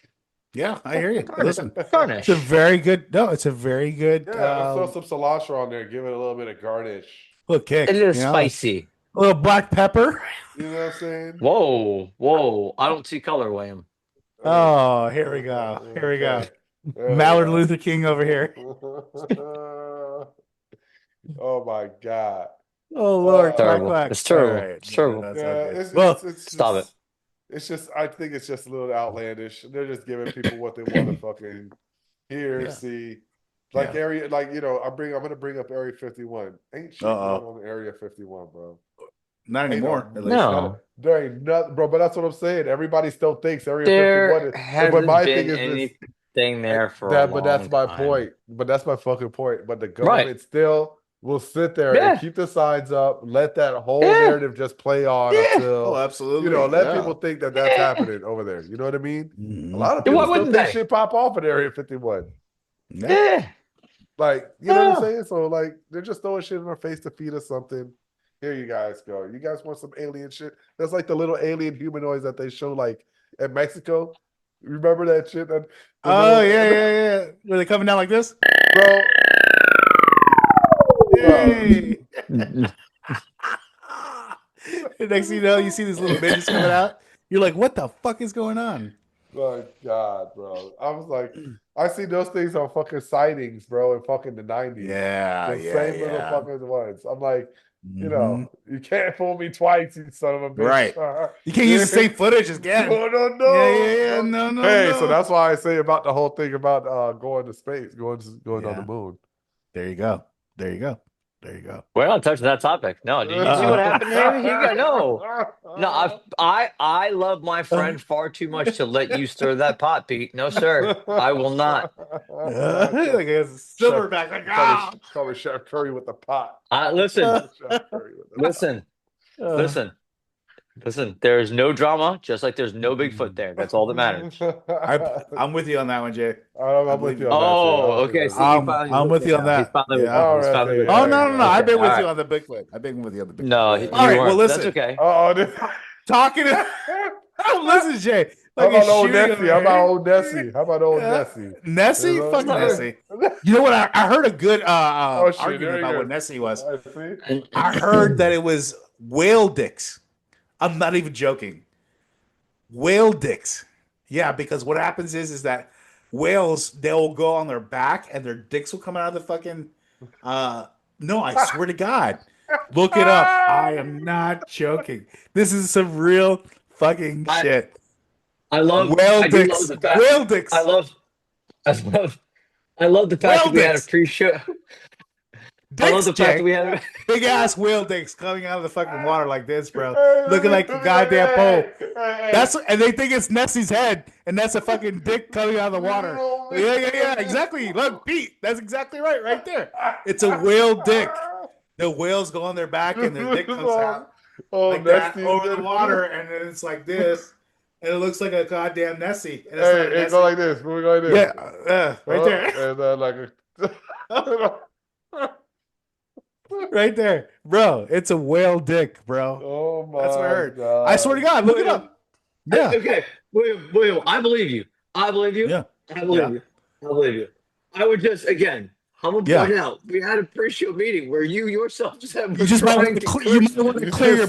Yeah, I hear you. Listen, garnish. It's a very good. It's a very good. Yeah, let's throw some cilantro on there. Give it a little bit of garnish. Okay, it is spicy. A little black pepper. You know what I'm saying? Whoa! I don't see color, William. Oh, here we go. Here we go. Mallard Luther King over here. Oh my God. Oh Lord, terrible. quack. It's terrible. Right. It's terrible. Stop it. It's just, I think it's just a little outlandish. They're just giving people what they want to fucking hear, see. Like area, like I'm gonna bring up Area 51. Ain't shit going on in Area 51, bro. Not anymore. No, there ain't nothing, bro. But that's what I'm saying. Everybody still thinks Area 51 is. Hasn't my been thing is anything there for a long but that's my time. point. But that's my fucking point. But the government still will sit there and keep the signs up, let that whole narrative just play on until absolutely. Let people think that that's happening over there. You know what I mean? Mm-hmm. A lot of people still think shit pop off in Area 51. Yeah. Like, you know what I'm saying? So, like, they're just throwing shit in our face to feed us something. Here you guys go. You guys want some alien shit? That's like the little alien humanoids that they show, like, in Mexico. Remember that shit? Yeah. Were they coming down like this? Bro. Hey. Next thing you know, you see these little midgets coming out. You're like, what the fuck is going on? My God, bro. I was like, I see those things on fucking sightings, bro, in fucking the 90s. The same little fucking ones. I'm like, you can't fool me twice, you son of a bitch. Right. You can't use the same footage again. No. Yeah. No. Hey, so that's why I say about the whole thing about going to space, going on the moon. There you go. We're not touching that topic. No, did you see what happened here? No. I love my friend far too much to let you stir that pot, Pete. No, sir, I will not. Like a silverback. Call me Chef Curry with the pot. Listen. There is no drama, just like there's no Bigfoot there. That's all that matters. I'm with you on that one, Jay. I'm with you on that. Oh, okay. So I'm with you on that. Oh no! I've been with you on the Bigfoot. I've been with you on the Bigfoot. No, all right. Well, listen. That's okay. Talking to. Listen, Jay. How about old Nessie? Nessie? Fuck Nessie. You know what? I heard a good argument about what Nessie was. I heard that it was whale dicks. I'm not even joking. Whale dicks. Yeah, because what happens is that whales, they'll go on their back and their dicks will come out of the fucking no, I swear to God. Look it up. I am not joking. This is some real fucking shit. I love whale dicks. Whale dicks. I love the fact that we had a pre-show. Dicks, I love the fact that we had big ass whale dicks coming out of the fucking water like this, bro. Looking like a goddamn pole. And they think it's Nessie's head, and that's a fucking dick coming out of the water. Yeah, exactly. Look, Pete, that's exactly right there. It's a whale dick. The whales go on their back, and their dick comes out like that over the water, and then it's like this. And it looks like a goddamn Nessie. And it's go like this. We're going like this. Yeah, right there. And then like right there, bro. It's a whale dick, bro. Oh my! That's what I heard. God. I swear to God, look it up. Yeah. Okay, William, I believe you. Yeah. I believe you. I would just I'm gonna point out we had a pre-show meeting where you yourself just had. You might want to clear your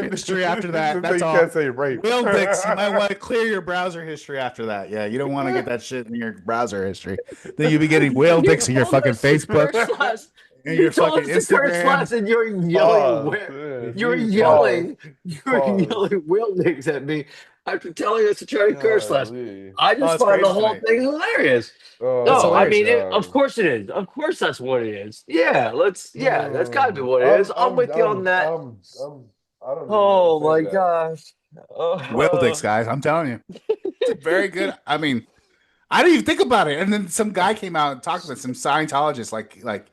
history after that. That's all. You can't say rape. Whale dicks. You might want to clear your browser history after that. Yeah, you don't want to get that shit in your browser history. Then you'll be getting whale dicks in your fucking Facebook. And your fucking Instagram. And you're yelling. You're yelling whale dicks at me after telling us to try to curse last. I just find the whole thing hilarious. I mean, of course it is. Of course that's what it is. Yeah, that's got to be what it is. I'm with you on that. Oh my gosh. Whale dicks, guys. I'm telling you. It's very good. I mean, I didn't even think about it. And then some guy came out and talked about some Scientologist, like.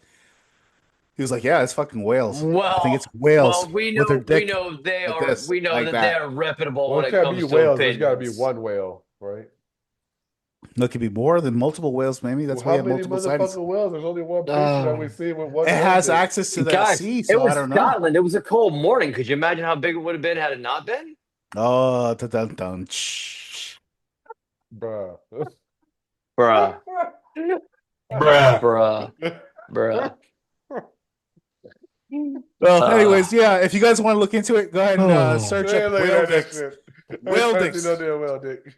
He was like, "Yeah, it's fucking whales. I think it's whales." Well, we know they are. We know that they are reputable when it comes to whales. There's got to be one whale, right? No, it could be more than multiple whales. Maybe that's why we have multiple sightings. Whales? There's only one picture that we see with one. It has access to that sea, so I don't know. Scotland. It was a cold morning. Could you imagine how big it would have been had it not been? Oh, bruh. Well, anyways, yeah. If you guys want to look into it, go ahead and search up whale dicks. Whale dicks. Whale dick.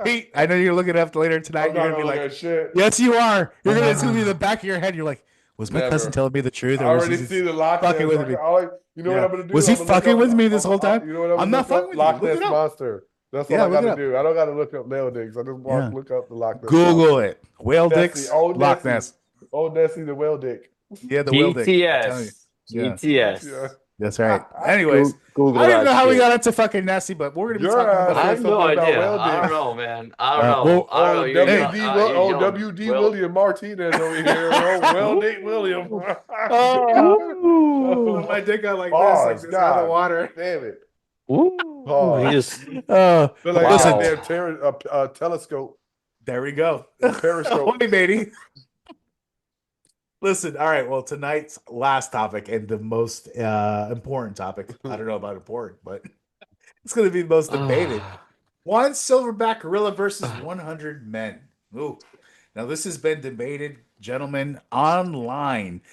Pete, I know you're looking it up later tonight. You're gonna be like, shit. "Yes, you are." You're gonna. It's gonna be in the back of your head. You're like, Was my cousin telling me the truth? I Or already see the Loch Ness. fucking with me? You know what I'm gonna do? Was he fucking with me this whole time? You know what I'm not fucking with you. Loch Look Ness it up. monster. That's what I gotta do. I don't gotta look up nail dicks. I just look up the Loch Ness. Google it. Whale dicks. Loch Ness. Old Nessie the whale dick. Yeah, the whale dick. GTS. Yeah. That's right. Anyways, Google I don't even know that how we shit. got into fucking Nessie, but we're gonna be talking about. I have no idea. I don't know, man. I don't know. I don't know. WD William Martinez over here. Well, Dick William. My dick got like this, like this out of the water. Damn it. He just like telescope. There we go. Periscope. Hey, matey. Listen, all right. Well, tonight's last topic and the most important topic. I don't know about important, but it's going to be the most debated. One silverback gorilla versus 100 men. Ooh. Now, this has been debated, gentlemen, online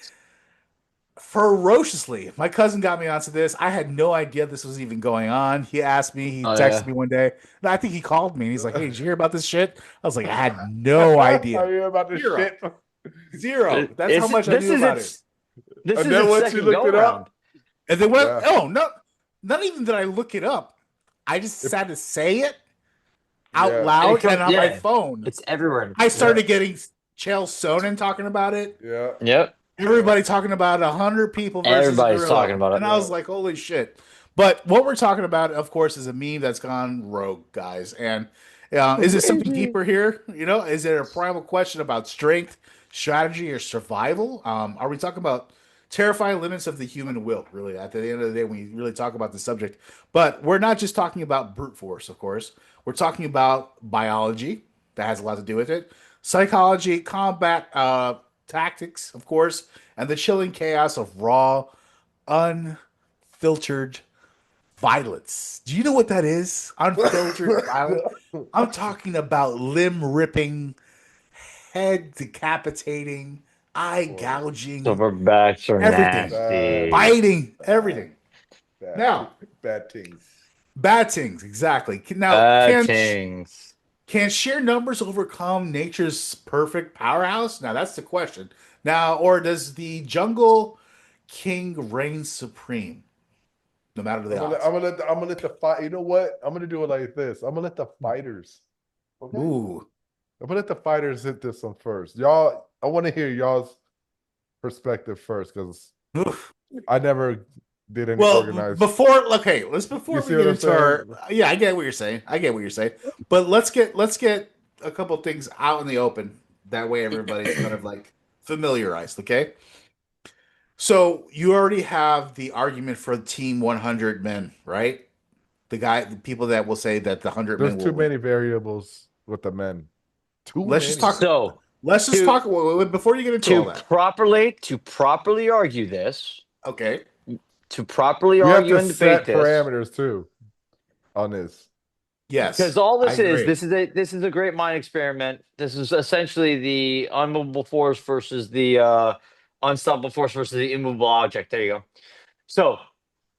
ferociously. My cousin got me onto this. I had no idea this was even going on. He asked me, he texted me one day. And I think he called me and he's like, "Hey, did you hear about this shit?" I was like, I had no idea. I hear about this shit. Zero. That's how much I knew about it. This is then once you looked it up, and then went, not even did I look it up. I just had to say it out loud and on my phone. It's everywhere. I started getting Chael Sonnen talking about it. Yeah. Yep. Everybody talking about 100 people versus Everybody's gorilla. talking about it. And I was like, holy shit. But what we're talking about, of course, is a meme that's gone rogue, guys. And is it something deeper here? Is there a primal question about strength, strategy, or survival? Are we talking about terrifying limits of the human will, really, at the end of the day, when you really talk about the subject? But we're not just talking about brute force, of course. We're talking about biology. That has a lot to do with it. Psychology, combat tactics, of course, and the chilling chaos of raw, unfiltered violence. Do you know what that is? Unfiltered violence. I'm talking about limb ripping, head decapitating, eye gouging, silverbacks are nasty, biting, everything. Bad things. Bad things, exactly. Now, can sheer numbers overcome nature's perfect powerhouse? Now, that's the question. Now, or does the jungle king reign supreme, no matter the odds? I'm gonna let the fight. You know what? I'm gonna do it like this. I'm gonna let the fighters. Okay? Ooh. I'm gonna let the fighters hit this one first. Y'all, I want to hear y'all's perspective first because I never did any organized. Before we get into our, I get what you're saying. But let's get a couple things out in the open. That way, everybody's kind of like familiarized. Okay. So you already have the argument for Team 100 men, right? The people that will say that the 100 men. There's too many variables with the men. Let's just talk before you get into all that. To properly argue this. Okay. To properly argue and debate this. Parameters too on this. Yes. Because all this is a great mind experiment. This is essentially the unmovable force versus the unstoppable force versus the immovable object. There you go. So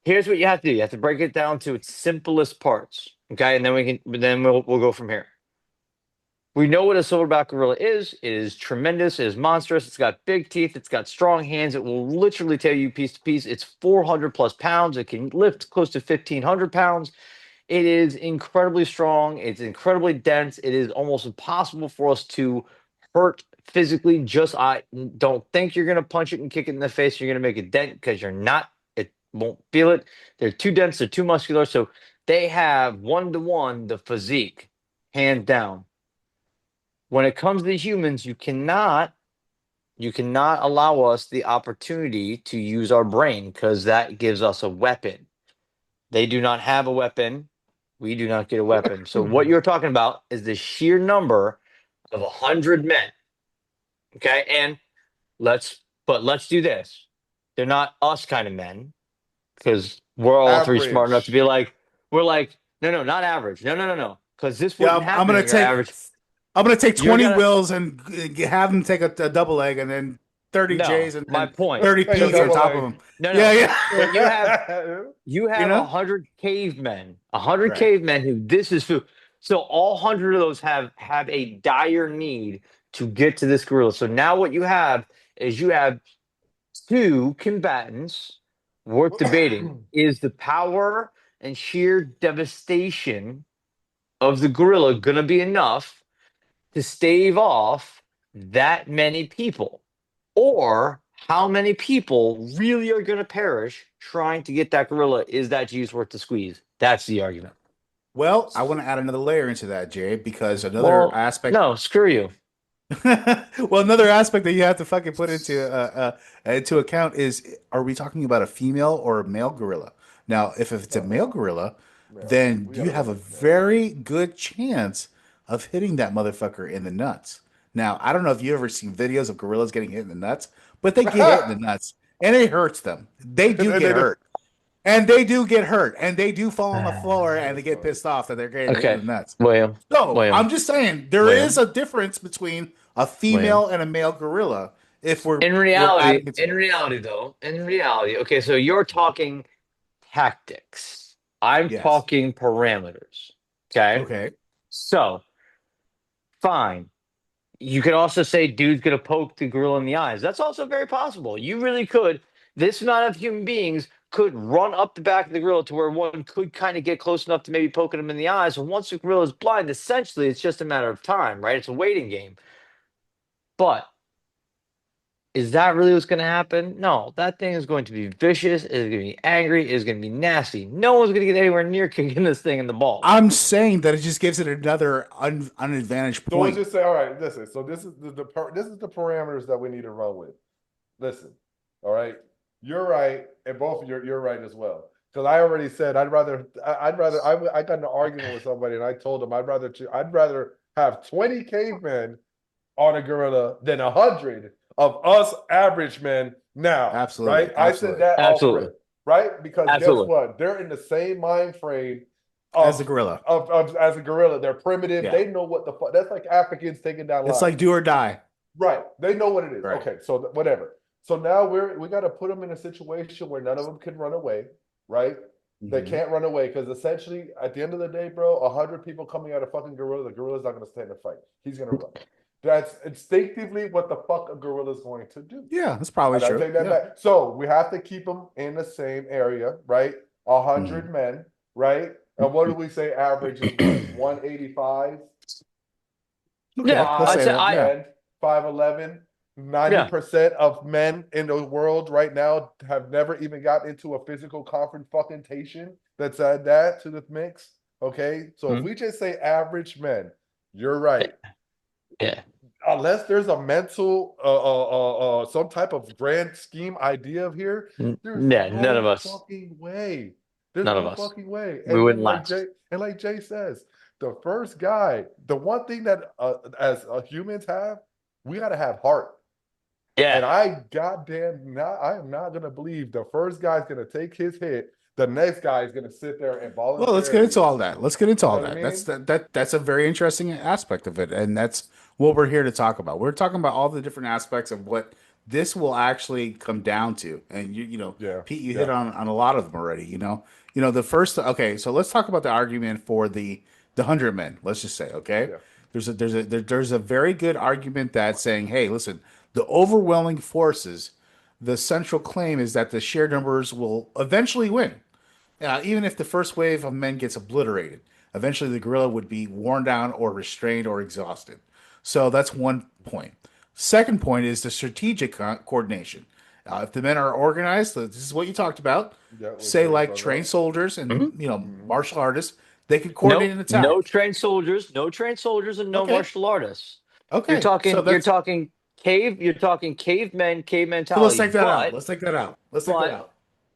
here's what you have to do. You have to break it down to its simplest parts. Okay, and then we'll go from here. We know what a silverback gorilla is. It is tremendous. It is monstrous. It's got big teeth. It's got strong hands. It will literally tear you piece to piece. It's 400 plus pounds. It can lift close to 1,500 pounds. It is incredibly strong. It's incredibly dense. It is almost impossible for us to hurt physically. I don't think you're going to punch it and kick it in the face. You're going to make a dent because you're not. It won't feel it. They're too dense. They're too muscular. So they have 1-to-1 the physique, hands down. When it comes to humans, you cannot allow us the opportunity to use our brain because that gives us a weapon. They do not have a weapon. We do not get a weapon. So what you're talking about is the sheer number of 100 men. Okay, and let's do this. They're not us kind of men because we're all three smart enough to be like, no, not average. No. Because this wouldn't happen. I'm going to take 20 wills and have them take a double leg and then 30 J's and 30 P's on top of them. You have 100 cavemen. 100 cavemen who this is food. So all 100 of those have a dire need to get to this gorilla. So now what you have is two combatants worth debating. Is the power and sheer devastation of the gorilla going to be enough to stave off that many people? Or how many people really are going to perish trying to get that gorilla? Is that juice worth the squeeze? That's the argument. Well, I want to add another layer into that, Jay, because another aspect. No, screw you. Well, another aspect that you have to fucking put into account is: are we talking about a female or a male gorilla? Now, if it's a male gorilla, then you have a very good chance of hitting that motherfucker in the nuts. Now, I don't know if you ever seen videos of gorillas getting hit in the nuts, but they get hit in the nuts and it hurts them. They do get hurt. And they do get hurt, and they do fall on the floor, and they get pissed off that they're getting hit in the nuts. William. I'm just saying there is a difference between a female and a male gorilla. If we're in reality, okay. So you're talking tactics. I'm talking parameters. Okay. Okay. So, fine. You could also say dude's gonna poke the gorilla in the eyes. That's also very possible. You really could. This amount of human beings could run up the back of the gorilla to where one could kind of get close enough to maybe poking him in the eyes. And once the gorilla is blind, essentially it's just a matter of time, right? It's a waiting game. But is that really what's going to happen? No, that thing is going to be vicious. It's going to be angry. It's going to be nasty. No one's going to get anywhere near kicking this thing in the ball. I'm saying that it just gives it another unadvantaged point. So let's just say, all right, listen. So this is the parameters that we need to run with. Listen, all right. You're right, and both of you're right as well. Because I already said I got in an argument with somebody, and I told them I'd rather have 20 cavemen on a gorilla than 100 of us average men now. Absolutely, right? Absolutely. I said that absolutely, right? Because guess what? They're in the same mind frame as a gorilla. As a gorilla, they're primitive. Yeah. They know what the fuck. That's like Africans taking down lions. It's like do or die. Right. They know what it is. Right. Okay. So whatever. So now we got to put them in a situation where none of them can run away, right? Mm-hmm. They can't run away because essentially, at the end of the day, bro, 100 people coming at a fucking gorilla, the gorilla's not going to stand and fight. He's going to run. That's instinctively what the fuck a gorilla is going to do. Yeah, that's probably true. Take that back. So we have to keep them in the same area, right? 100 men, right? And what do we say average is 185? Yeah, I'd say 5'11". 90% of men in the world right now have never even got into a physical confrontation that's add that to the mix. Okay. So if we just say average men, you're right. Yeah. Unless there's a mental some type of grand scheme idea of here, there's none of us. Fucking way. There's none no of us. Fucking way. We wouldn't last. Like Jay says, the first guy, the one thing that as humans have, we gotta have heart. Yeah. And I am not gonna believe the first guy's gonna take his hit. The next guy is gonna sit there and volunteer. Well, let's get into all that. That's a very interesting aspect of it, and that's what we're here to talk about. We're talking about all the different aspects of what this will actually come down to. And Pete, you hit on a lot of them already. The first. Okay, so let's talk about the argument for the 100 men. Let's just say, okay, there's a very good argument that's saying, hey, listen. The overwhelming forces, the central claim is that the sheer numbers will eventually win. Even if the first wave of men gets obliterated, eventually the gorilla would be worn down or restrained or exhausted. So that's one point. Second point is the strategic coordination. If the men are organized, this is what you talked about. Say like trained soldiers and martial artists, they could coordinate an attack. No trained soldiers, and no martial artists. Okay, you're talking cavemen mentality. So let's take that out.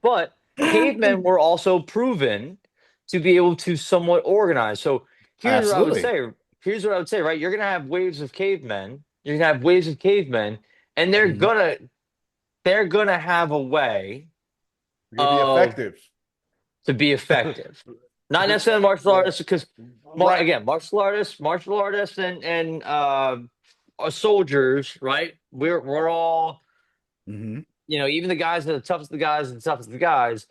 But cavemen were also proven to be able to somewhat organize. So here's what I would say, right? You're gonna have waves of cavemen. And they're gonna have a way to be effective. Not necessarily martial artists, because martial artists and soldiers, right? We're all, even the guys that are the toughest of the guys,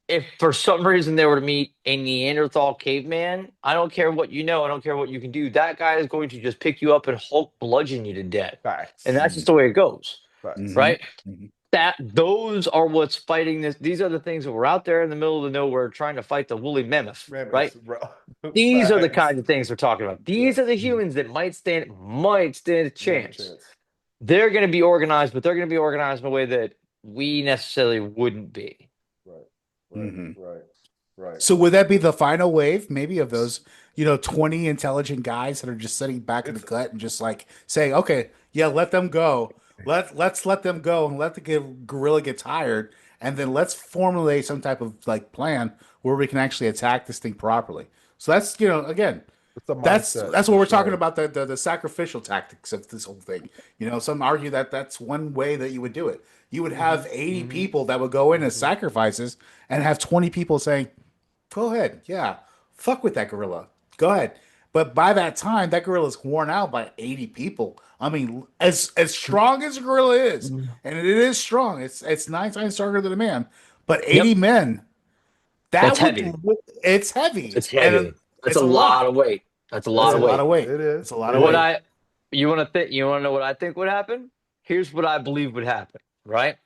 if for some reason they were to meet a Neanderthal caveman, I don't care what you know, I don't care what you can do, that guy is going to just pick you up and Hulk bludgeon you to death. And that's just the way it goes. Right? those are what's fighting this. These are the things that were out there in the middle of the nowhere trying to fight the woolly mammoth, right? Bro. These are the kinds of things we're talking about. These are the humans that might stand a chance. They're going to be organized, but they're going to be organized in a way that we necessarily wouldn't be. Right. So would that be the final wave, maybe, of those, 20 intelligent guys that are just sitting back in the gut and just like saying, okay, yeah, let them go. Let's let them go and let the gorilla get tired, and then let's formulate some type of like plan where we can actually attack this thing properly. So that's, again, that's what we're talking about, the sacrificial tactics of this whole thing. Some argue that that's one way that you would do it. You would have 80 people that would go in as sacrifices and have 20 people saying, go ahead, yeah, fuck with that gorilla, go ahead. But by that time, that gorilla is worn out by 80 people. I mean, as strong as a gorilla is, and it is strong, it's 9 times stronger than a man, but 80 men, that's heavy. It's heavy. It's heavy. That's a lot of weight. That's a lot of weight. It is. It's a lot of weight. You want to know what I think would happen? Here's what I believe would happen, right?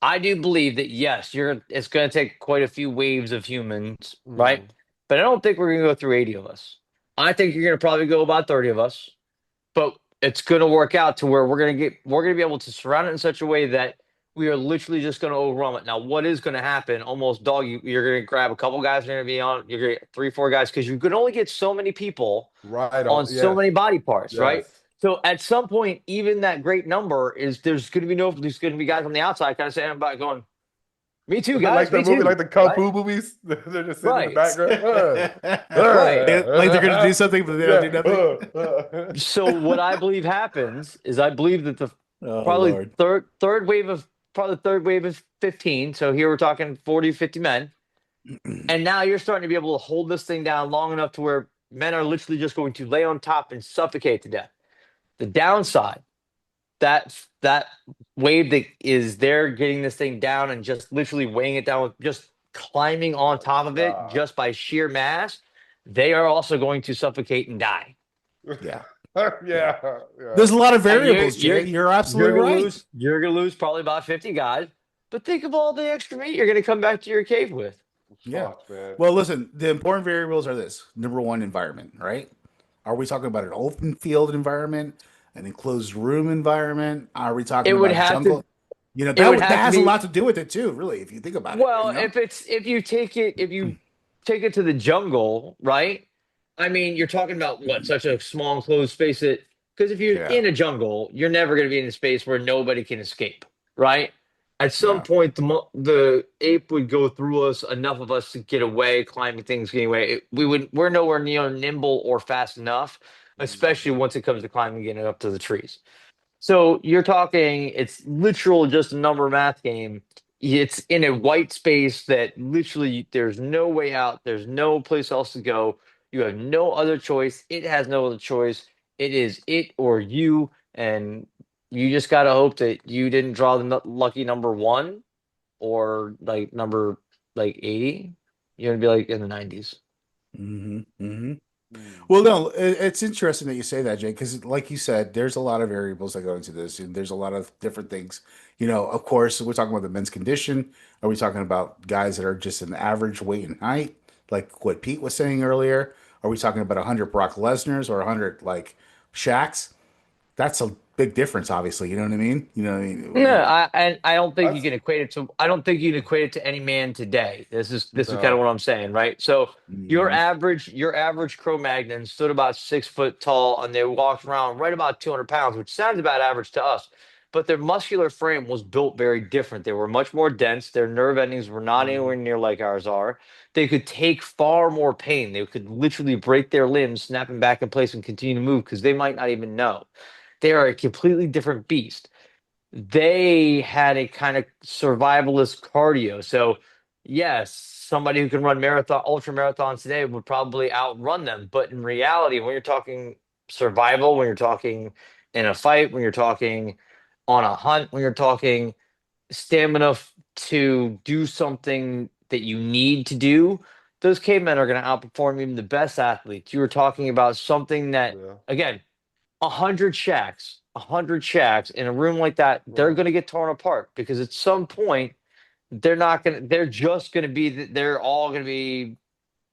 I do believe that, yes, it's going to take quite a few waves of humans, right? But I don't think we're going to go through 80 of us. I think you're going to probably go about 30 of us, but it's going to work out to where we're going to be able to surround it in such a way that we are literally just going to overwhelm it. Now, what is going to happen? Almost dog, you're going to grab a couple guys. You're going to be on. You're going to get 3-4 guys because you could only get so many people on so many body parts, right? So at some point, even that great number there's going to be guys on the outside kind of saying about going, me too, guys. Like the movie, like the Kung Fu movies, they're just sitting in the background. Like they're going to do something, but they don't do nothing. So what I believe happens is I believe that the third wave of 15. So here we're talking 40, 50 men. And now you're starting to be able to hold this thing down long enough to where men are literally just going to lay on top and suffocate to death. The downside, that wave that is there getting this thing down and just literally weighing it down with just climbing on top of it just by sheer mass, they are also going to suffocate and die. Yeah. Yeah. There's a lot of variables, Jay. You're absolutely right. You're going to lose probably about 50 guys, but think of all the extra meat you're going to come back to your cave with. Yeah. Well, listen, the important variables are this. Number one, environment, right? Are we talking about an open field environment, an enclosed room environment? Are we talking about a jungle? That has a lot to do with it too, really, if you think about it. Well, if you take it to the jungle, right? I mean, you're talking about such a small enclosed space because if you're in a jungle, you're never going to be in a space where nobody can escape, right? At some point, the ape would go through us, enough of us to get away, climbing things, getting away. We're nowhere near nimble or fast enough, especially once it comes to climbing, getting up to the trees. So you're talking, it's literal just a number math game. It's in a white space that literally there's no way out. There's no place else to go. You have no other choice. It has no other choice. It is it or you, and you just got to hope that you didn't draw the lucky number 1 or like number 80. You're going to be like in the 90s. Well, no, it's interesting that you say that, Jay, because like you said, there's a lot of variables that go into this, and there's a lot of different things. Of course, we're talking about the men's condition. Are we talking about guys that are just an average weight and height, like what Pete was saying earlier? Are we talking about 100 Brock Lesnar's or 100 like Shaq's? That's a big difference, obviously. You know what I mean? Yeah, I don't think you can equate it to. I don't think you can equate it to any man today. This is kind of what I'm saying, right? So your average Cro-Magnon stood about 6 foot tall, and they walked around right about 200 pounds, which sounds about average to us. But their muscular frame was built very different. They were much more dense. Their nerve endings were not anywhere near like ours are. They could take far more pain. They could literally break their limbs, snap them back in place, and continue to move because they might not even know. They are a completely different beast. They had a kind of survivalist cardio. So, yes, somebody who can run ultra marathons today would probably outrun them. But in reality, when you're talking survival, when you're talking in a fight, when you're talking on a hunt, when you're talking stamina to do something that you need to do, those cavemen are going to outperform even the best athletes. You were talking about something that, again, 100 Shaqs, 100 shacks in a room like that, they're going to get torn apart because at some point they're not going to. They're just going to be. They're all going to be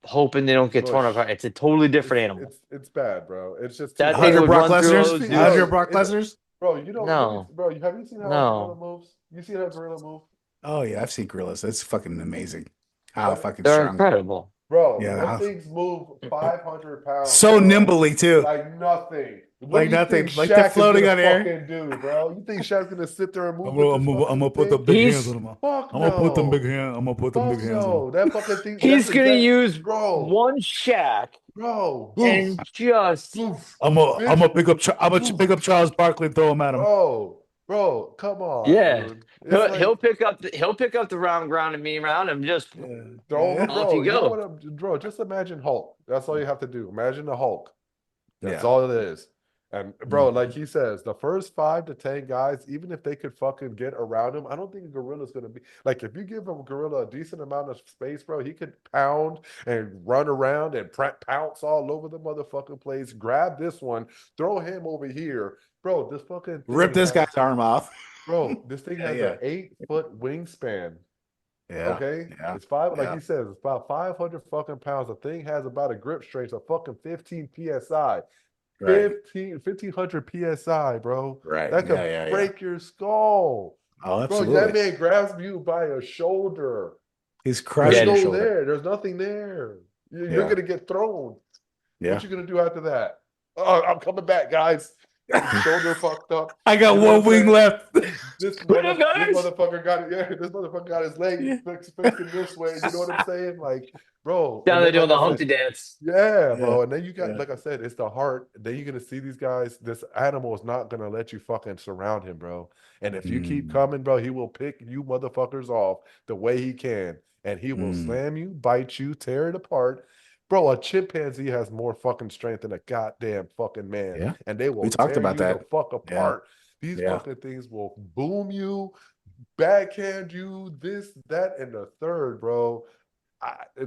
hoping they don't get torn apart. It's a totally different animal. It's bad, bro. It's just that thing would run through those. 100 Brock Lesnar's? Bro, you don't. No. Bro, have you seen how a gorilla moves? You see how a gorilla move? Oh yeah, I've seen gorillas. That's fucking amazing. How fucking they're strong. incredible. Bro, yeah, those things move 500 pounds. So nimbly too. Like nothing. Like nothing. Like they're floating on air. Do, bro. You think Shaq's gonna sit there and move? I'm gonna put the big hands on him. I'm gonna put them big hands. I'm gonna put them big hands on him. That fucking thing. He's gonna use one shack, bro, and just. I'm gonna pick up Charles Barkley and throw him at him. Bro, come on. Yeah, dude. he'll pick up the round ground and me around and just throw him. off you go. Bro, just imagine Hulk. That's all you have to do. Imagine the Hulk. That's all it is. And bro, like he says, the first 5 to 10 guys, even if they could fucking get around him, I don't think a gorilla's gonna be like if you give a gorilla a decent amount of space, bro, he could pound and run around and pounce all over the motherfucking place. Grab this one, throw him over here, bro. This fucking rip this guy's arm off, bro. This thing has an 8-foot wingspan. Yeah. Okay. Yeah. It's like he says, it's about 500 fucking pounds. The thing has about a grip strength of fucking 15 psi. Right. 1500 psi, bro. Right. That could break your skull. Oh, absolutely. Bro, that man grabs you by a shoulder. He's crushing There's your no shoulder. there. There's nothing there. You're gonna get thrown. Yeah. What you gonna do after that? Oh, I'm coming back, guys. Shoulder fucked up. I got one wing left. This motherfucker got it. Yeah, this motherfucker got his leg fixing this way. You know what I'm saying? Like, bro. Down there doing the Humpty dance. Yeah, bro. And then you got, like I said, it's the heart. Then you're gonna see these guys. This animal is not gonna let you fucking surround him, bro. And if you keep coming, bro, he will pick you motherfuckers off the way he can, and he will slam you, bite you, tear it apart. Bro, a chimpanzee has more fucking strength than a goddamn fucking man. Yeah. And they will We talked tear about you that. the fuck apart. These fucking things will boom you, backhand you, this, that, and the third, bro.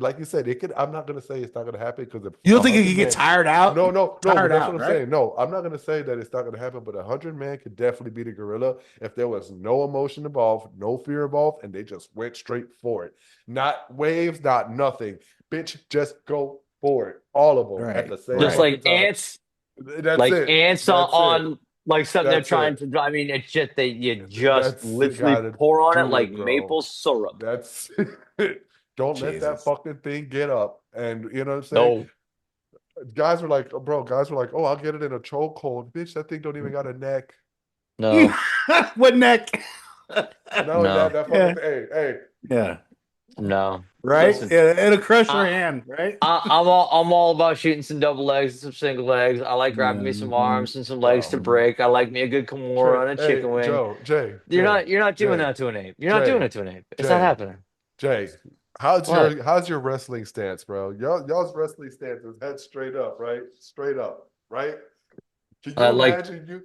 Like you said, it could. I'm not gonna say it's not gonna happen because you don't think it can get tired out? No. That's out, what I'm right? saying. No, I'm not gonna say that it's not gonna happen. But 100 man could definitely beat a gorilla if there was no emotion involved, no fear involved, and they just went straight for it. Not waves, not nothing. Bitch, just go for it. All of them at the same. Just like ants. That's like it. ants That's on like something That's they're trying to. I mean, it's just you just literally pour on it like maple syrup. That's it. Don't let that fucking thing get up. And you know what I'm saying? No. Guys were like, oh, I'll get it in a chokehold. Bitch, that thing don't even got a neck. No. What neck? No. That fucking hey. Yeah. No. Right? Listen, it'll crush your hand, right? I'm all about shooting some double legs and some single legs. I like grabbing me some arms and some legs to break. I like me a good Kimura and a chicken wing. You're not doing that to an ape. You're not doing it to an ape. It's not happening. Jay, how's your wrestling stance, bro? Y'all's wrestling stance is head straight up, right? Straight up, right? Can you imagine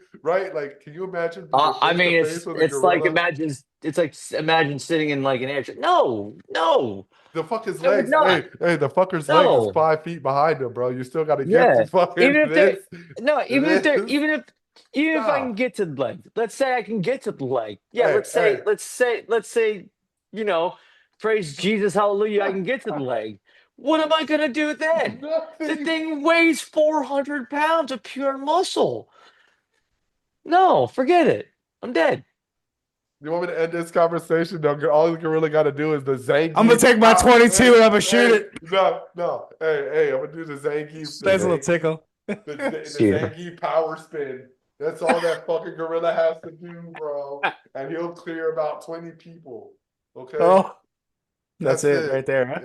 can you imagine? I mean, it's like imagine sitting in like an air. No. The fucker's legs, hey, the fucker's leg is 5 feet behind him, bro. You still got to get the fucking. Even if I can get to the leg, let's say I can get to the leg. Yeah, let's say, you know, praise Jesus, hallelujah, I can get to the leg. What am I gonna do then? The thing weighs 400 pounds of pure muscle. No, forget it. I'm dead. You want me to end this conversation? No, all the gorilla got to do is the Zangief. I'm gonna take my 22 and I'm gonna shoot it. No. Hey, I'm gonna do the Zangief. Nice little tickle. The Zangief power spin. That's all that fucking gorilla has to do, bro. And he'll clear about 20 people. Okay. Oh, that's it right there. Huh?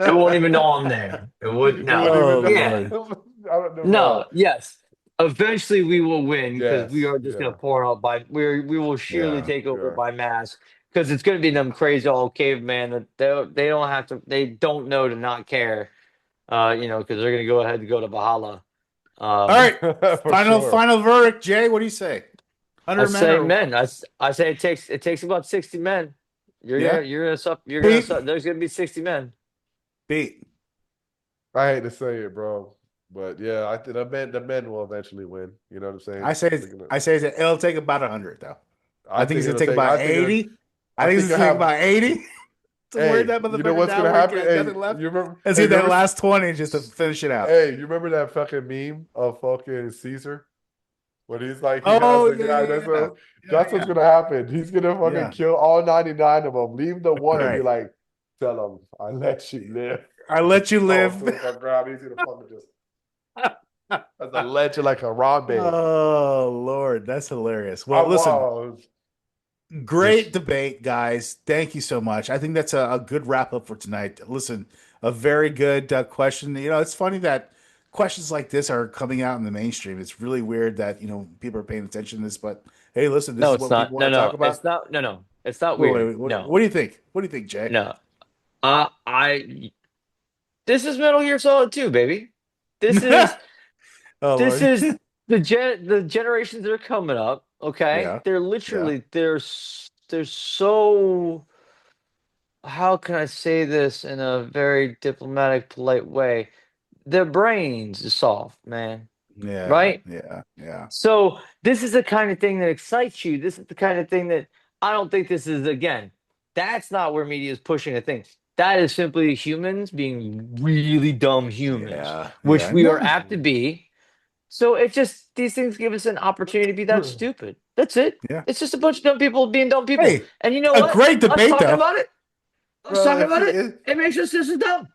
It won't even know I'm there. It would no. I don't know. No. Yes. Eventually, we will win because we are just going to pour out we will surely take over by mass because it's going to be them crazy old caveman that they don't have to, they don't know to not care, you know, because they're going to go ahead and go to Valhalla. All right, final verdict, Jay. What do you say? 100 men. I say it takes about 60 men. There's going to be 60 men. Beat. I hate to say it, bro. But yeah, I think the men will eventually win. You know what I'm saying? I say it'll take about 100 though. I think it's gonna take it'll about 80. I think it's gonna take about 80 to wear that motherfucker you know what's down gonna where happen? you Hey, got nothing left. you remember? Let's get that last 20 just to finish it out. Hey, you remember that fucking meme of fucking Caesar? When he's like, he has Oh the guy. That's what's yeah. gonna happen. He's gonna fucking kill all 99 of them, leave the one and be Right. like, tell him, I let you live. I let you live. He's gonna fucking just as a legend like a Ron Bay. Oh Lord, that's hilarious. Well, listen, wow. great debate, guys. Thank you so much. I think that's a good wrap up for tonight. Listen, a very good question. You know, it's funny that questions like this are coming out in the mainstream. It's really weird that people are paying attention to this. But hey, listen, this is what people want to talk about. It's not. No, it's not weird. Wait. What do you think? What do you think, Jay? No, this is Metal Gear Solid 2, baby. This is is the generations that are coming up. Okay, Yeah. They're literally they're so. How can I say this in a very diplomatic, polite way? Their brains is soft, man. Yeah. Right? Yeah. So this is the kind of thing that excites you. This is the kind of thing that I don't think this is, again, that's not where media is pushing a thing. That is simply humans being really dumb humans, which we are apt to be. So it's just, these things give us an opportunity to be that stupid. That's it. Yeah. It's just a bunch of dumb people being dumb people. Hey, and you know a what? great debate, though. About it. Let's talk about it. It makes us just as dumb.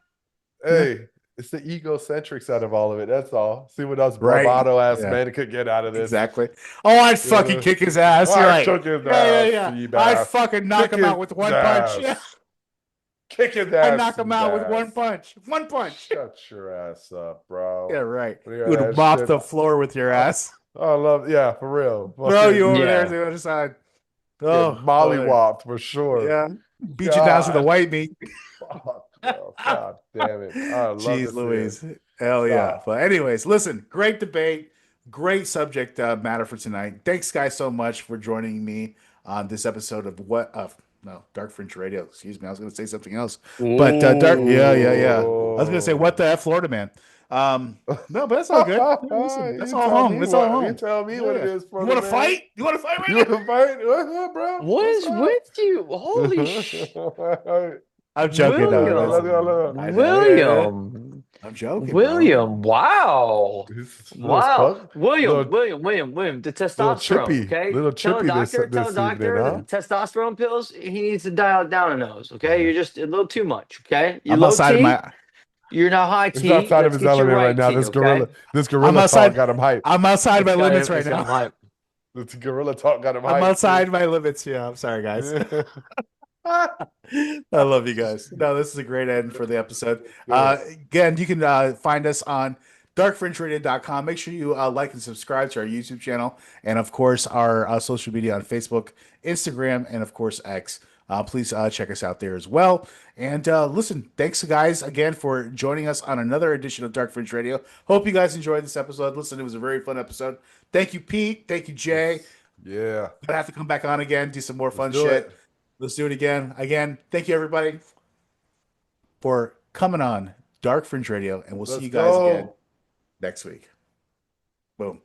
Hey, it's the egocentric side of all of it. That's all. See what else bravado ass men could get out of this. Exactly. Oh, I'd fucking kick his ass. You're right. Yeah. I'd fucking knock him out with one punch. Yeah. Kick his ass. I'd knock him out with one punch. One punch. Shut your ass up, bro. Yeah, right. You would mop the floor with your ass. I love, for real. Throw you over there to the other side. Oh, mollywopped for sure. Yeah. Beat you down to the white meat. God damn it. I love Jeez Louise. Hell yeah. But anyways, listen, great debate. Great subject matter for tonight. Thanks, guys, so much for joining me on this episode of Dark Fringe Radio. Excuse me. I was going to say something else. But Dark. Yeah. I was going to say, what the F, Florida man. No, but that's all good. Listen, that's all home. It's all home. You tell me what it is. You want to fight? You want to fight right now? You want to fight? What, bro? What is with you? Holy shit. I'm joking. William. I'm joking. William. Wow. Wow. William. The testosterone. Chippy, okay. Little chippy. Tell the doctor the testosterone pills. He needs to dial it down a nose. Okay. You're just a little too much. Okay. You're low T. You're not high T. He's outside of his element right now. This gorilla talk got him hyped. I'm outside my limits right now. This gorilla talk got him hyped. I'm outside my limits. Yeah. I'm sorry, guys. I love you guys. No, this is a great end for the episode. Again, you can find us on darkfringeradio.com. Make sure you like and subscribe to our YouTube channel, and of course our social media on Facebook, Instagram, and of course X. Please check us out there as well. And listen, thanks guys again for joining us on another edition of Dark Fringe Radio. Hope you guys enjoyed this episode. Listen, it was a very fun episode. Thank you, Pete. Thank you, Jay. Yeah. I have to come back on again, do some more fun shit. Let's do it again. Again, thank you everybody for coming on Dark Fringe Radio, and we'll see you guys again next week. Boom.